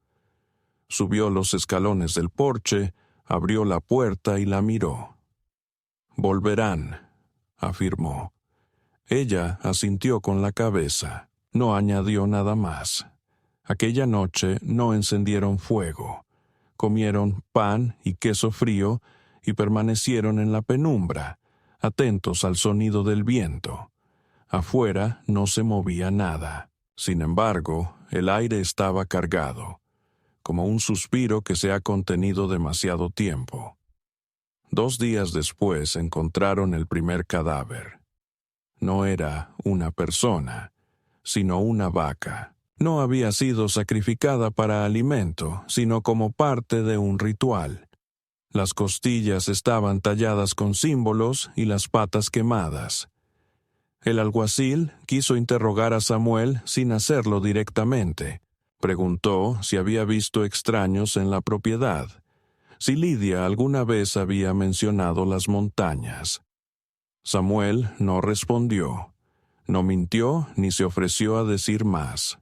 Subió los escalones del porche, abrió la puerta y la miró. «Volverán», afirmó. Ella asintió con la cabeza. No añadió nada más. Aquella noche no encendieron fuego. Comieron pan y queso frío y permanecieron en la penumbra, atentos al sonido del viento. Afuera no se movía nada. Sin embargo, el aire estaba cargado, como un suspiro que se ha contenido demasiado tiempo. 2 días después encontraron el primer cadáver. No era una persona, sino una vaca. No había sido sacrificada para alimento, sino como parte de un ritual. Las costillas estaban talladas con símbolos y las patas quemadas. El alguacil quiso interrogar a Samuel sin hacerlo directamente. Preguntó si había visto extraños en la propiedad, si Lidia alguna vez había mencionado las montañas. Samuel no respondió, no mintió ni se ofreció a decir más.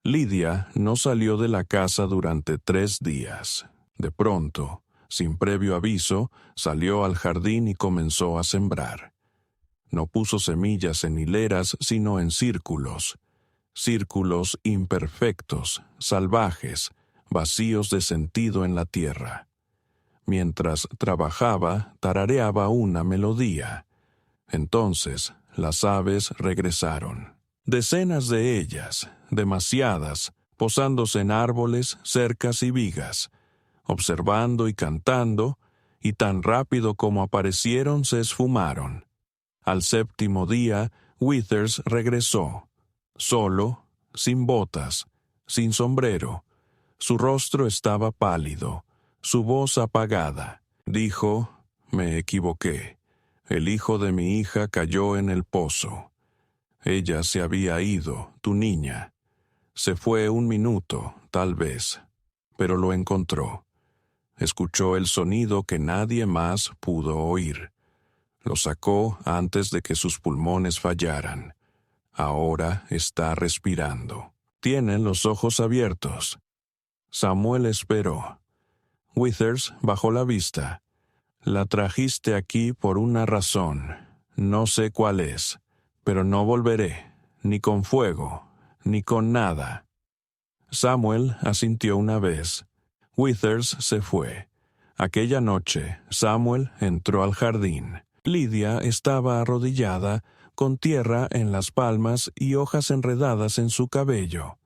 Lidia no salió de la casa durante 3 días. De pronto, sin previo aviso, salió al jardín y comenzó a sembrar. No puso semillas en hileras, sino en círculos. Círculos imperfectos, salvajes, vacíos de sentido en la tierra. Mientras trabajaba, tarareaba una melodía. Entonces, las aves regresaron. Decenas de ellas, demasiadas, posándose en árboles, cercas y vigas, observando y cantando, y tan rápido como aparecieron se esfumaron. Al 7º día, Withers regresó, solo, sin botas, sin sombrero. Su rostro estaba pálido, su voz apagada. Dijo, «Me equivoqué. El hijo de mi hija cayó en el pozo. Ella se había ido, tu niña. Se fue 1 minuto, tal vez, pero lo encontró. Escuchó el sonido que nadie más pudo oír. Lo sacó antes de que sus pulmones fallaran. Ahora está respirando. Tiene los ojos abiertos». Samuel esperó. Withers bajó la vista. «La trajiste aquí por una razón. No sé cuál es, pero no volveré, ni con fuego, ni con nada». Samuel asintió una vez. Withers se fue. Aquella noche, Samuel entró al jardín. Lidia estaba arrodillada, con tierra en las palmas y hojas enredadas en su cabello.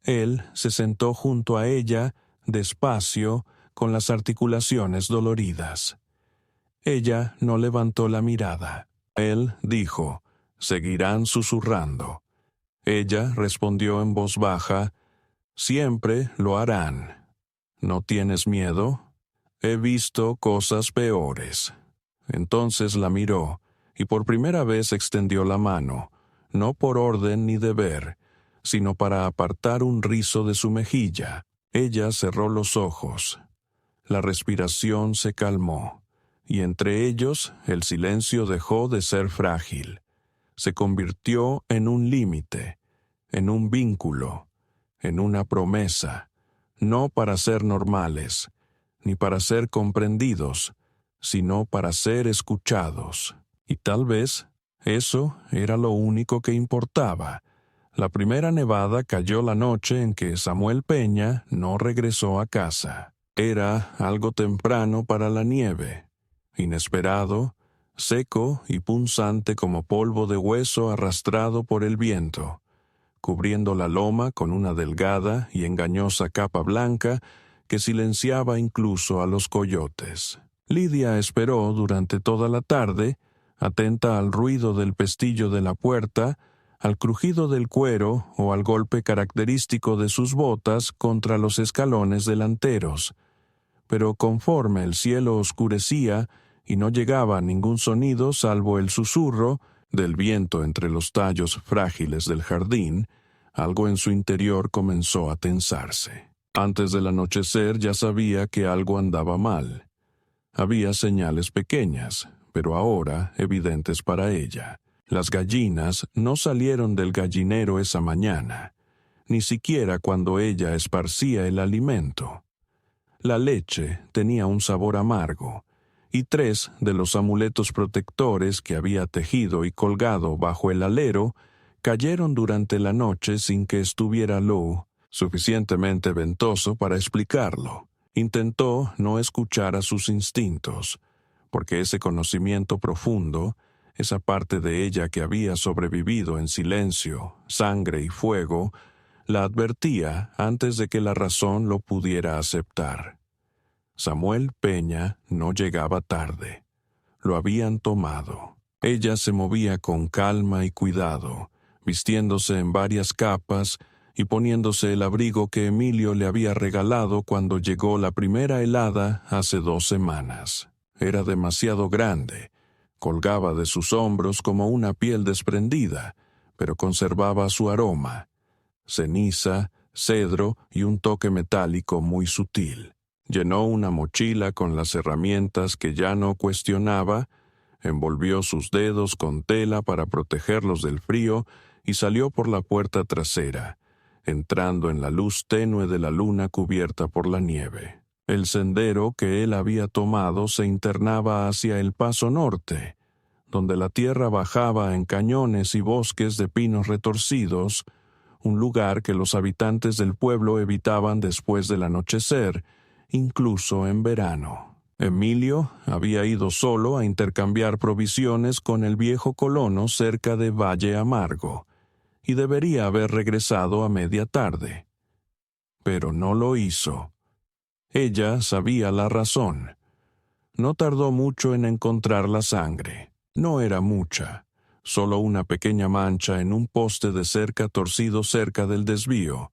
Él se sentó junto a ella, despacio, con las articulaciones doloridas. Ella no levantó la mirada. Él dijo, «Seguirán susurrando». Ella respondió en voz baja, «Siempre lo harán». «¿No tienes miedo? He visto cosas peores». Entonces la miró, y por primera vez extendió la mano, no por orden ni deber, sino para apartar un rizo de su mejilla. Ella cerró los ojos. La respiración se calmó, y entre ellos el silencio dejó de ser frágil. Se convirtió en un límite, en un vínculo, en una promesa, no para ser normales, ni para ser comprendidos, sino para ser escuchados. Y tal vez eso era lo único que importaba. La primera nevada cayó la noche en que Samuel Peña no regresó a casa. Era algo temprano para la nieve, inesperado, seco y punzante como polvo de hueso arrastrado por el viento, cubriendo la loma con una delgada y engañosa capa blanca que silenciaba incluso a los coyotes. Lidia esperó durante toda la tarde atenta al ruido del pestillo de la puerta, al crujido del cuero o al golpe característico de sus botas contra los escalones delanteros. Pero conforme el cielo oscurecía y no llegaba ningún sonido salvo el susurro del viento entre los tallos frágiles del jardín, algo en su interior comenzó a tensarse. Antes del anochecer ya sabía que algo andaba mal. Había señales pequeñas, pero ahora evidentes para ella. Las gallinas no salieron del gallinero esa mañana, ni siquiera cuando ella esparcía el alimento. La leche tenía un sabor amargo, y 3 de los amuletos protectores que había tejido y colgado bajo el alero cayeron durante la noche sin que estuviera Lou suficientemente ventoso para explicarlo. Intentó no escuchar a sus instintos, porque ese conocimiento profundo, esa parte de ella que había sobrevivido en silencio, sangre y fuego, la advertía antes de que la razón lo pudiera aceptar. Samuel Peña no llegaba tarde. Lo habían tomado. Ella se movía con calma y cuidado, vistiéndose en varias capas y poniéndose el abrigo que Emilio le había regalado cuando llegó la primera helada hace 2 semanas. Era demasiado grande, colgaba de sus hombros como una piel desprendida, pero conservaba su aroma: ceniza, cedro y un toque metálico muy sutil. Llenó una mochila con las herramientas que ya no cuestionaba, envolvió sus dedos con tela para protegerlos del frío y salió por la puerta trasera, entrando en la luz tenue de la luna cubierta por la nieve. El sendero que él había tomado se internaba hacia el Paso Norte, donde la tierra bajaba en cañones y bosques de pinos retorcidos, un lugar que los habitantes del pueblo evitaban después del anochecer, incluso en verano. Emilio había ido solo a intercambiar provisiones con el viejo colono cerca de Valle Amargo, y debería haber regresado a media tarde. Pero no lo hizo. Ella sabía la razón. No tardó mucho en encontrar la sangre. No era mucha, solo una pequeña mancha en un poste de cerca torcido cerca del desvío,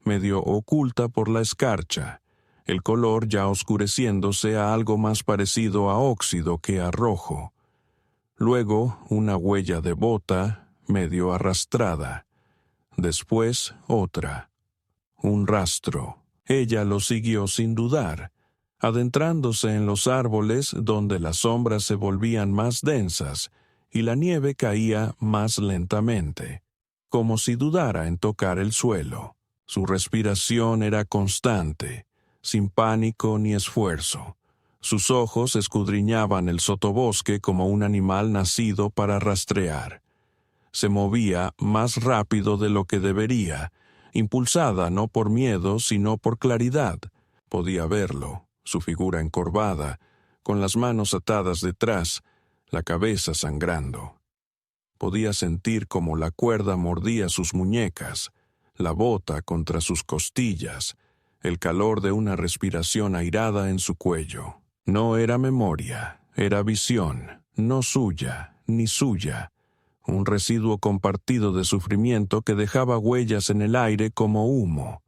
medio oculta por la escarcha, el color ya oscureciéndose a algo más parecido a óxido que a rojo. Luego una huella de bota, medio arrastrada. Después otra. Un rastro. Ella lo siguió sin dudar, adentrándose en los árboles donde las sombras se volvían más densas y la nieve caía más lentamente, como si dudara en tocar el suelo. Su respiración era constante, sin pánico ni esfuerzo. Sus ojos escudriñaban el sotobosque como un animal nacido para rastrear. Se movía más rápido de lo que debería, impulsada no por miedo sino por claridad. Podía verlo, su figura encorvada, con las manos atadas detrás, la cabeza sangrando. Podía sentir cómo la cuerda mordía sus muñecas, la bota contra sus costillas, el calor de una respiración airada en su cuello. No era memoria, era visión, no suya, ni suya. Un residuo compartido de sufrimiento que dejaba huellas en el aire como humo.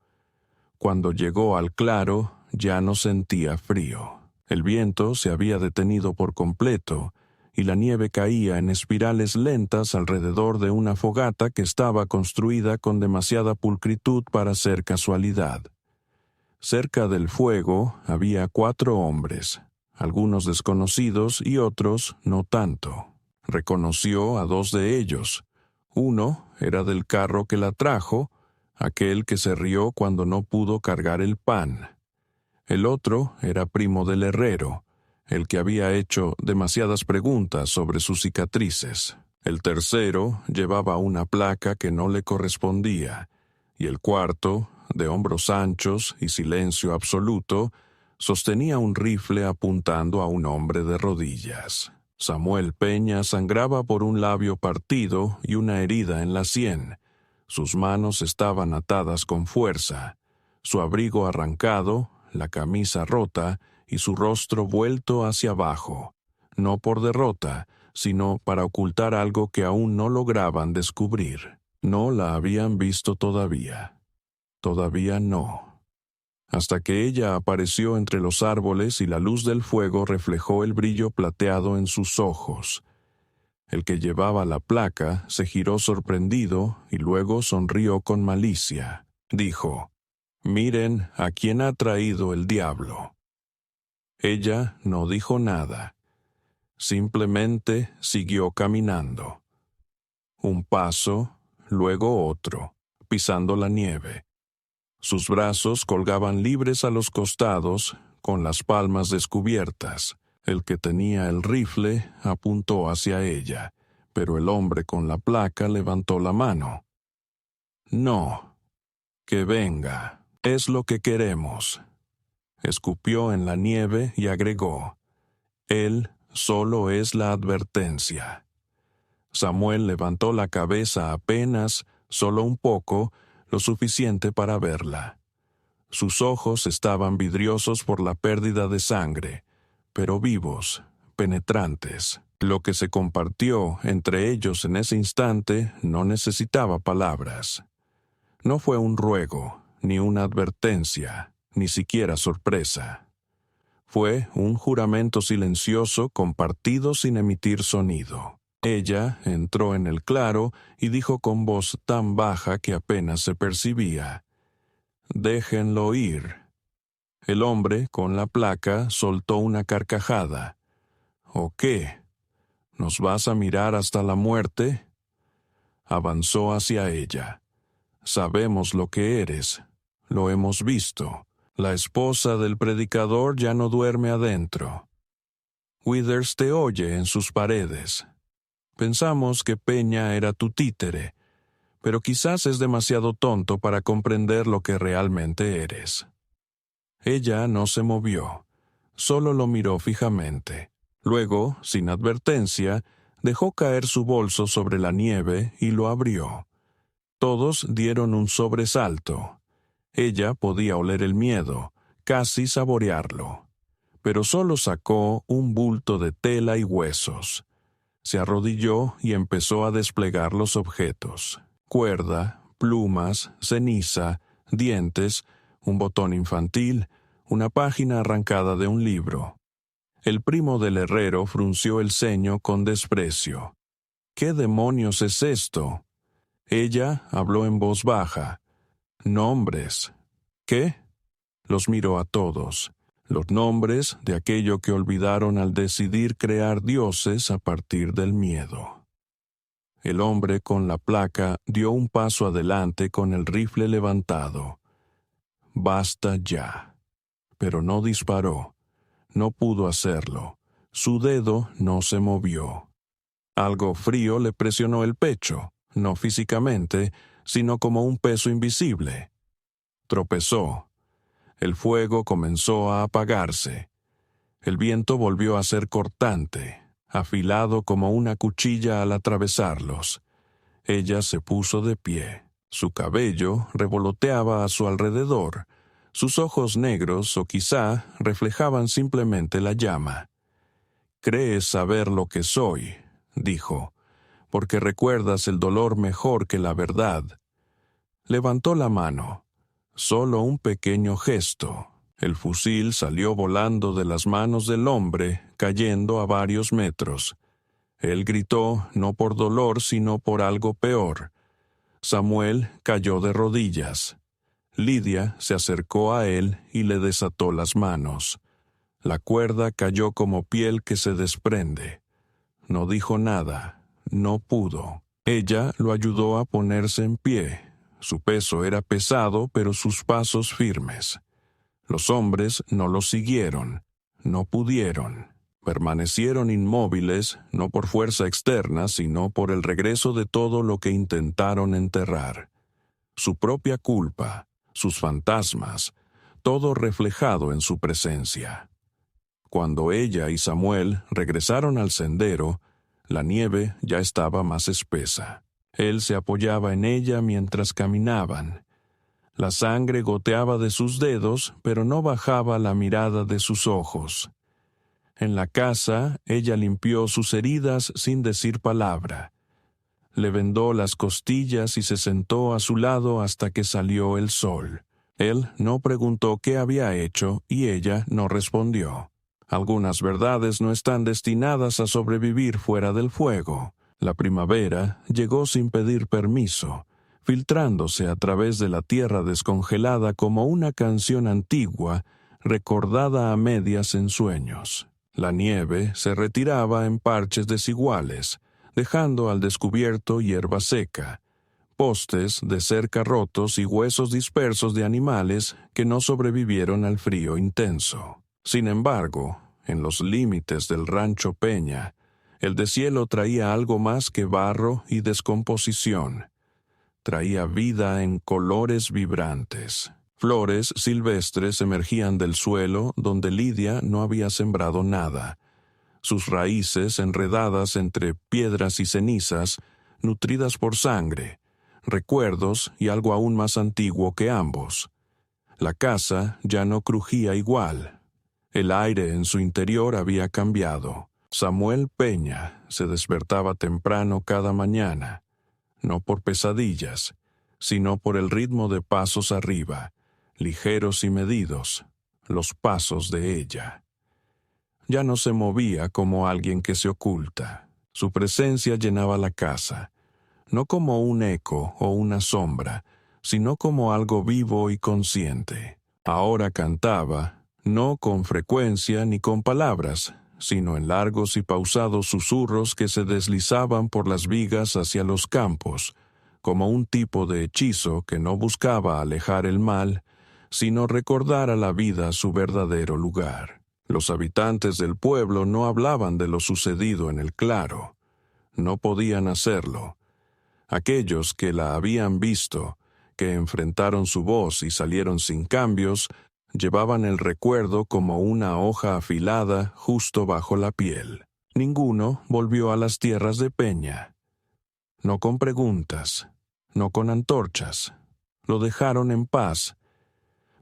Cuando llegó al claro, ya no sentía frío. El viento se había detenido por completo, y la nieve caía en espirales lentas alrededor de una fogata que estaba construida con demasiada pulcritud para ser casualidad. Cerca del fuego había 4 hombres, algunos desconocidos y otros no tanto. Reconoció a 2 de ellos. Uno era del carro que la trajo, aquel que se rió cuando no pudo cargar el pan. El otro era primo del herrero, el que había hecho demasiadas preguntas sobre sus cicatrices. El tercero llevaba una placa que no le correspondía, y el cuarto, de hombros anchos y silencio absoluto, sostenía un rifle apuntando a un hombre de rodillas. Samuel Peña sangraba por un labio partido y una herida en la sien. Sus manos estaban atadas con fuerza, su abrigo arrancado, la camisa rota y su rostro vuelto hacia abajo, no por derrota, sino para ocultar algo que aún no lograban descubrir. No la habían visto todavía. Todavía no. Hasta que ella apareció entre los árboles y la luz del fuego reflejó el brillo plateado en sus ojos. El que llevaba la placa se giró sorprendido y luego sonrió con malicia. Dijo: «Miren a quién ha traído el diablo». Ella no dijo nada. Simplemente siguió caminando. Un paso, luego otro, pisando la nieve. Sus brazos colgaban libres a los costados, con las palmas descubiertas. El que tenía el rifle apuntó hacia ella, pero el hombre con la placa levantó la mano. «No, que venga, es lo que queremos». Escupió en la nieve y agregó: «Él solo es la advertencia». Samuel levantó la cabeza apenas, solo un poco, lo suficiente para verla. Sus ojos estaban vidriosos por la pérdida de sangre, pero vivos, penetrantes. Lo que se compartió entre ellos en ese instante no necesitaba palabras. No fue un ruego, ni una advertencia, ni siquiera sorpresa. Fue un juramento silencioso compartido sin emitir sonido. Ella entró en el claro y dijo con voz tan baja que apenas se percibía: «Déjenlo ir». El hombre con la placa soltó una carcajada. «¿O qué? ¿Nos vas a mirar hasta la muerte?» Avanzó hacia ella. «Sabemos lo que eres. Lo hemos visto. La esposa del predicador ya no duerme adentro. Withers te oye en sus paredes. Pensamos que Peña era tu títere, pero quizás es demasiado tonto para comprender lo que realmente eres». Ella no se movió, solo lo miró fijamente. Luego, sin advertencia, dejó caer su bolso sobre la nieve y lo abrió. Todos dieron un sobresalto. Ella podía oler el miedo, casi saborearlo. Pero solo sacó un bulto de tela y huesos. Se arrodilló y empezó a desplegar los objetos: cuerda, plumas, ceniza, dientes, un botón infantil, una página arrancada de un libro. El primo del herrero frunció el ceño con desprecio. «¿Qué demonios es esto?» Ella habló en voz baja. «Nombres». «¿Qué?» Los miró a todos. Los nombres de aquello que olvidaron al decidir crear dioses a partir del miedo. El hombre con la placa dio un paso adelante con el rifle levantado. «Basta ya». Pero no disparó. No pudo hacerlo. Su dedo no se movió. Algo frío le presionó el pecho, no físicamente, sino como un peso invisible. Tropezó. El fuego comenzó a apagarse. El viento volvió a ser cortante, afilado como una cuchilla al atravesarlos. Ella se puso de pie. Su cabello revoloteaba a su alrededor. Sus ojos negros, o quizá, reflejaban simplemente la llama. «Crees saber lo que soy», dijo, «porque recuerdas el dolor mejor que la verdad». Levantó la mano. Solo un pequeño gesto. El fusil salió volando de las manos del hombre, cayendo a varios metros. Él gritó no por dolor, sino por algo peor. Samuel cayó de rodillas. Lidia se acercó a él y le desató las manos. La cuerda cayó como piel que se desprende. No dijo nada, no pudo. Ella lo ayudó a ponerse en pie. Su peso era pesado, pero sus pasos firmes. Los hombres no lo siguieron, no pudieron. Permanecieron inmóviles, no por fuerza externa, sino por el regreso de todo lo que intentaron enterrar. Su propia culpa, sus fantasmas, todo reflejado en su presencia. Cuando ella y Samuel regresaron al sendero, la nieve ya estaba más espesa. Él se apoyaba en ella mientras caminaban. La sangre goteaba de sus dedos, pero no bajaba la mirada de sus ojos. En la casa, ella limpió sus heridas sin decir palabra. Le vendó las costillas y se sentó a su lado hasta que salió el sol. Él no preguntó qué había hecho y ella no respondió. Algunas verdades no están destinadas a sobrevivir fuera del fuego. La primavera llegó sin pedir permiso, filtrándose a través de la tierra descongelada como una canción antigua, recordada a medias en sueños. La nieve se retiraba en parches desiguales, dejando al descubierto hierba seca, postes de cerca rotos y huesos dispersos de animales que no sobrevivieron al frío intenso. Sin embargo, en los límites del rancho Peña, el deshielo traía algo más que barro y descomposición. Traía vida en colores vibrantes. Flores silvestres emergían del suelo donde Lidia no había sembrado nada. Sus raíces enredadas entre piedras y cenizas, nutridas por sangre, recuerdos y algo aún más antiguo que ambos. La casa ya no crujía igual. El aire en su interior había cambiado. Samuel Peña se despertaba temprano cada mañana, no por pesadillas, sino por el ritmo de pasos arriba, ligeros y medidos, los pasos de ella. Ya no se movía como alguien que se oculta. Su presencia llenaba la casa, no como un eco o una sombra, sino como algo vivo y consciente. Ahora cantaba, no con frecuencia ni con palabras, sino en largos y pausados susurros que se deslizaban por las vigas hacia los campos, como un tipo de hechizo que no buscaba alejar el mal, sino recordar a la vida su verdadero lugar. Los habitantes del pueblo no hablaban de lo sucedido en el claro. No podían hacerlo. Aquellos que la habían visto, que enfrentaron su voz y salieron sin cambios, llevaban el recuerdo como una hoja afilada justo bajo la piel. Ninguno volvió a las tierras de Peña. No con preguntas, no con antorchas. Lo dejaron en paz.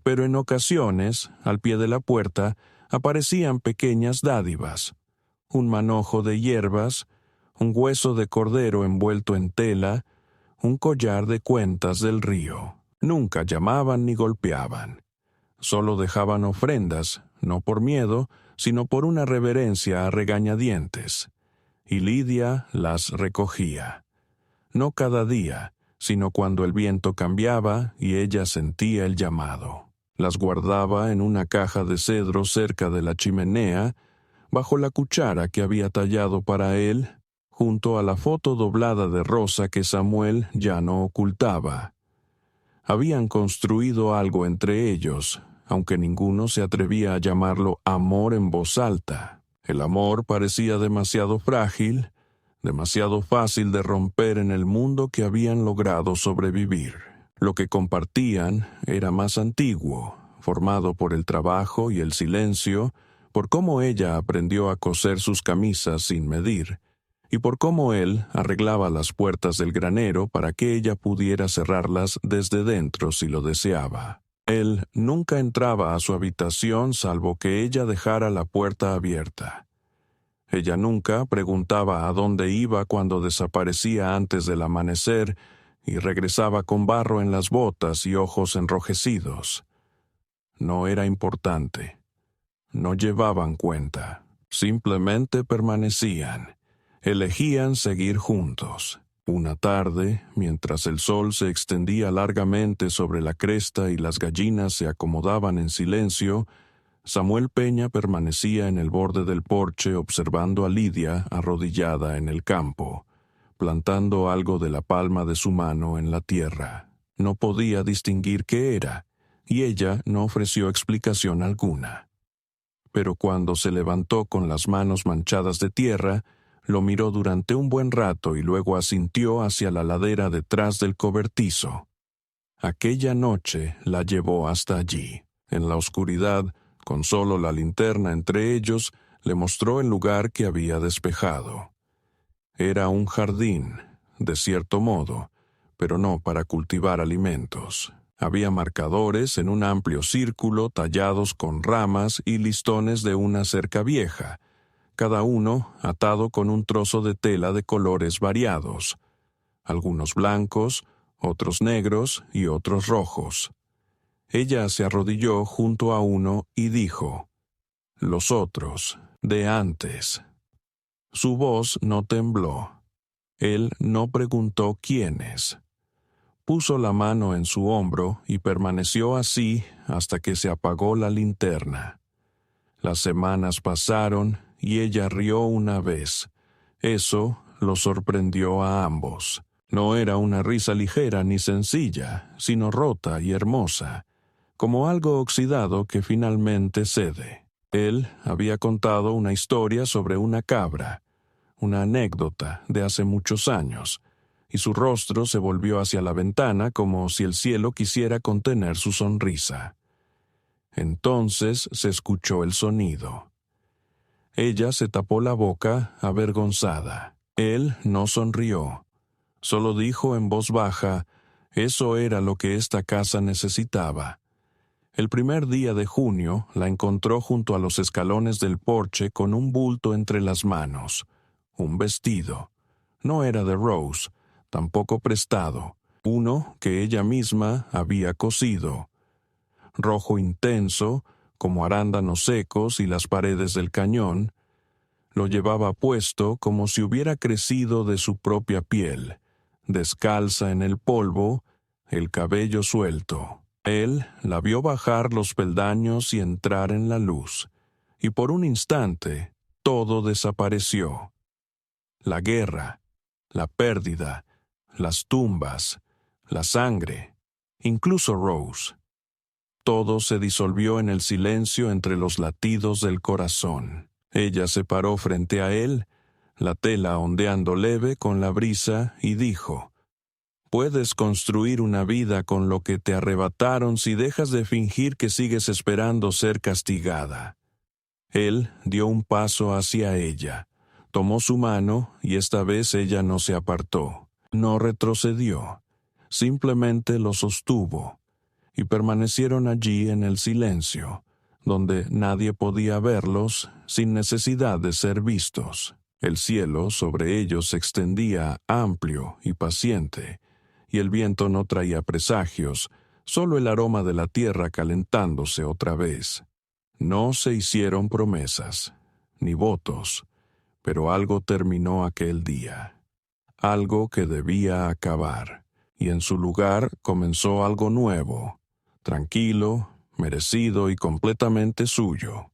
Pero en ocasiones, al pie de la puerta, aparecían pequeñas dádivas. Un manojo de hierbas, un hueso de cordero envuelto en tela, un collar de cuentas del río. Nunca llamaban ni golpeaban. Solo dejaban ofrendas, no por miedo, sino por una reverencia a regañadientes. Y Lidia las recogía. No cada día, sino cuando el viento cambiaba y ella sentía el llamado. Las guardaba en una caja de cedro cerca de la chimenea, bajo la cuchara que había tallado para él, junto a la foto doblada de rosa que Samuel ya no ocultaba. Habían construido algo entre ellos, aunque ninguno se atrevía a llamarlo amor en voz alta. El amor parecía demasiado frágil, demasiado fácil de romper en el mundo que habían logrado sobrevivir. Lo que compartían era más antiguo, formado por el trabajo y el silencio, por cómo ella aprendió a coser sus camisas sin medir, y por cómo él arreglaba las puertas del granero para que ella pudiera cerrarlas desde dentro si lo deseaba. Él nunca entraba a su habitación salvo que ella dejara la puerta abierta. Ella nunca preguntaba a dónde iba cuando desaparecía antes del amanecer y regresaba con barro en las botas y ojos enrojecidos. No era importante. No llevaban cuenta. Simplemente permanecían. Elegían seguir juntos. Una tarde, mientras el sol se extendía largamente sobre la cresta y las gallinas se acomodaban en silencio, Samuel Peña permanecía en el borde del porche observando a Lidia arrodillada en el campo, plantando algo de la palma de su mano en la tierra. No podía distinguir qué era, y ella no ofreció explicación alguna. Pero cuando se levantó con las manos manchadas de tierra, lo miró durante un buen rato y luego asintió hacia la ladera detrás del cobertizo. Aquella noche la llevó hasta allí. En la oscuridad, con solo la linterna entre ellos, le mostró el lugar que había despejado. Era un jardín, de cierto modo, pero no para cultivar alimentos. Había marcadores en un amplio círculo tallados con ramas y listones de una cerca vieja, cada uno atado con un trozo de tela de colores variados, algunos blancos, otros negros y otros rojos. Ella se arrodilló junto a uno y dijo: «Los otros, de antes». Su voz no tembló. Él no preguntó quiénes. Puso la mano en su hombro y permaneció así hasta que se apagó la linterna. Las semanas pasaron y ella rió una vez. Eso lo sorprendió a ambos. No era una risa ligera ni sencilla, sino rota y hermosa, como algo oxidado que finalmente cede. Él había contado una historia sobre una cabra, una anécdota de hace muchos años, y su rostro se volvió hacia la ventana como si el cielo quisiera contener su sonrisa. Entonces se escuchó el sonido. Ella se tapó la boca, avergonzada. Él no sonrió. Solo dijo en voz baja: «Eso era lo que esta casa necesitaba». El primer día de junio la encontró junto a los escalones del porche con un bulto entre las manos. Un vestido. No era de Rose, tampoco prestado. Uno que ella misma había cosido. Rojo intenso, como arándanos secos y las paredes del cañón. Lo llevaba puesto como si hubiera crecido de su propia piel, descalza en el polvo, el cabello suelto. Él la vio bajar los peldaños y entrar en la luz, y por un instante todo desapareció. La guerra, la pérdida, las tumbas, la sangre, incluso Rose. Todo se disolvió en el silencio entre los latidos del corazón. Ella se paró frente a él, la tela ondeando leve con la brisa, y dijo: «Puedes construir una vida con lo que te arrebataron si dejas de fingir que sigues esperando ser castigada». Él dio un paso hacia ella, tomó su mano y esta vez ella no se apartó. No retrocedió, simplemente lo sostuvo, y permanecieron allí en el silencio, donde nadie podía verlos sin necesidad de ser vistos. El cielo sobre ellos se extendía amplio y paciente, y el viento no traía presagios, solo el aroma de la tierra calentándose otra vez. No se hicieron promesas, ni votos, pero algo terminó aquel día. Algo que debía acabar, y en su lugar comenzó algo nuevo, tranquilo, merecido y completamente suyo.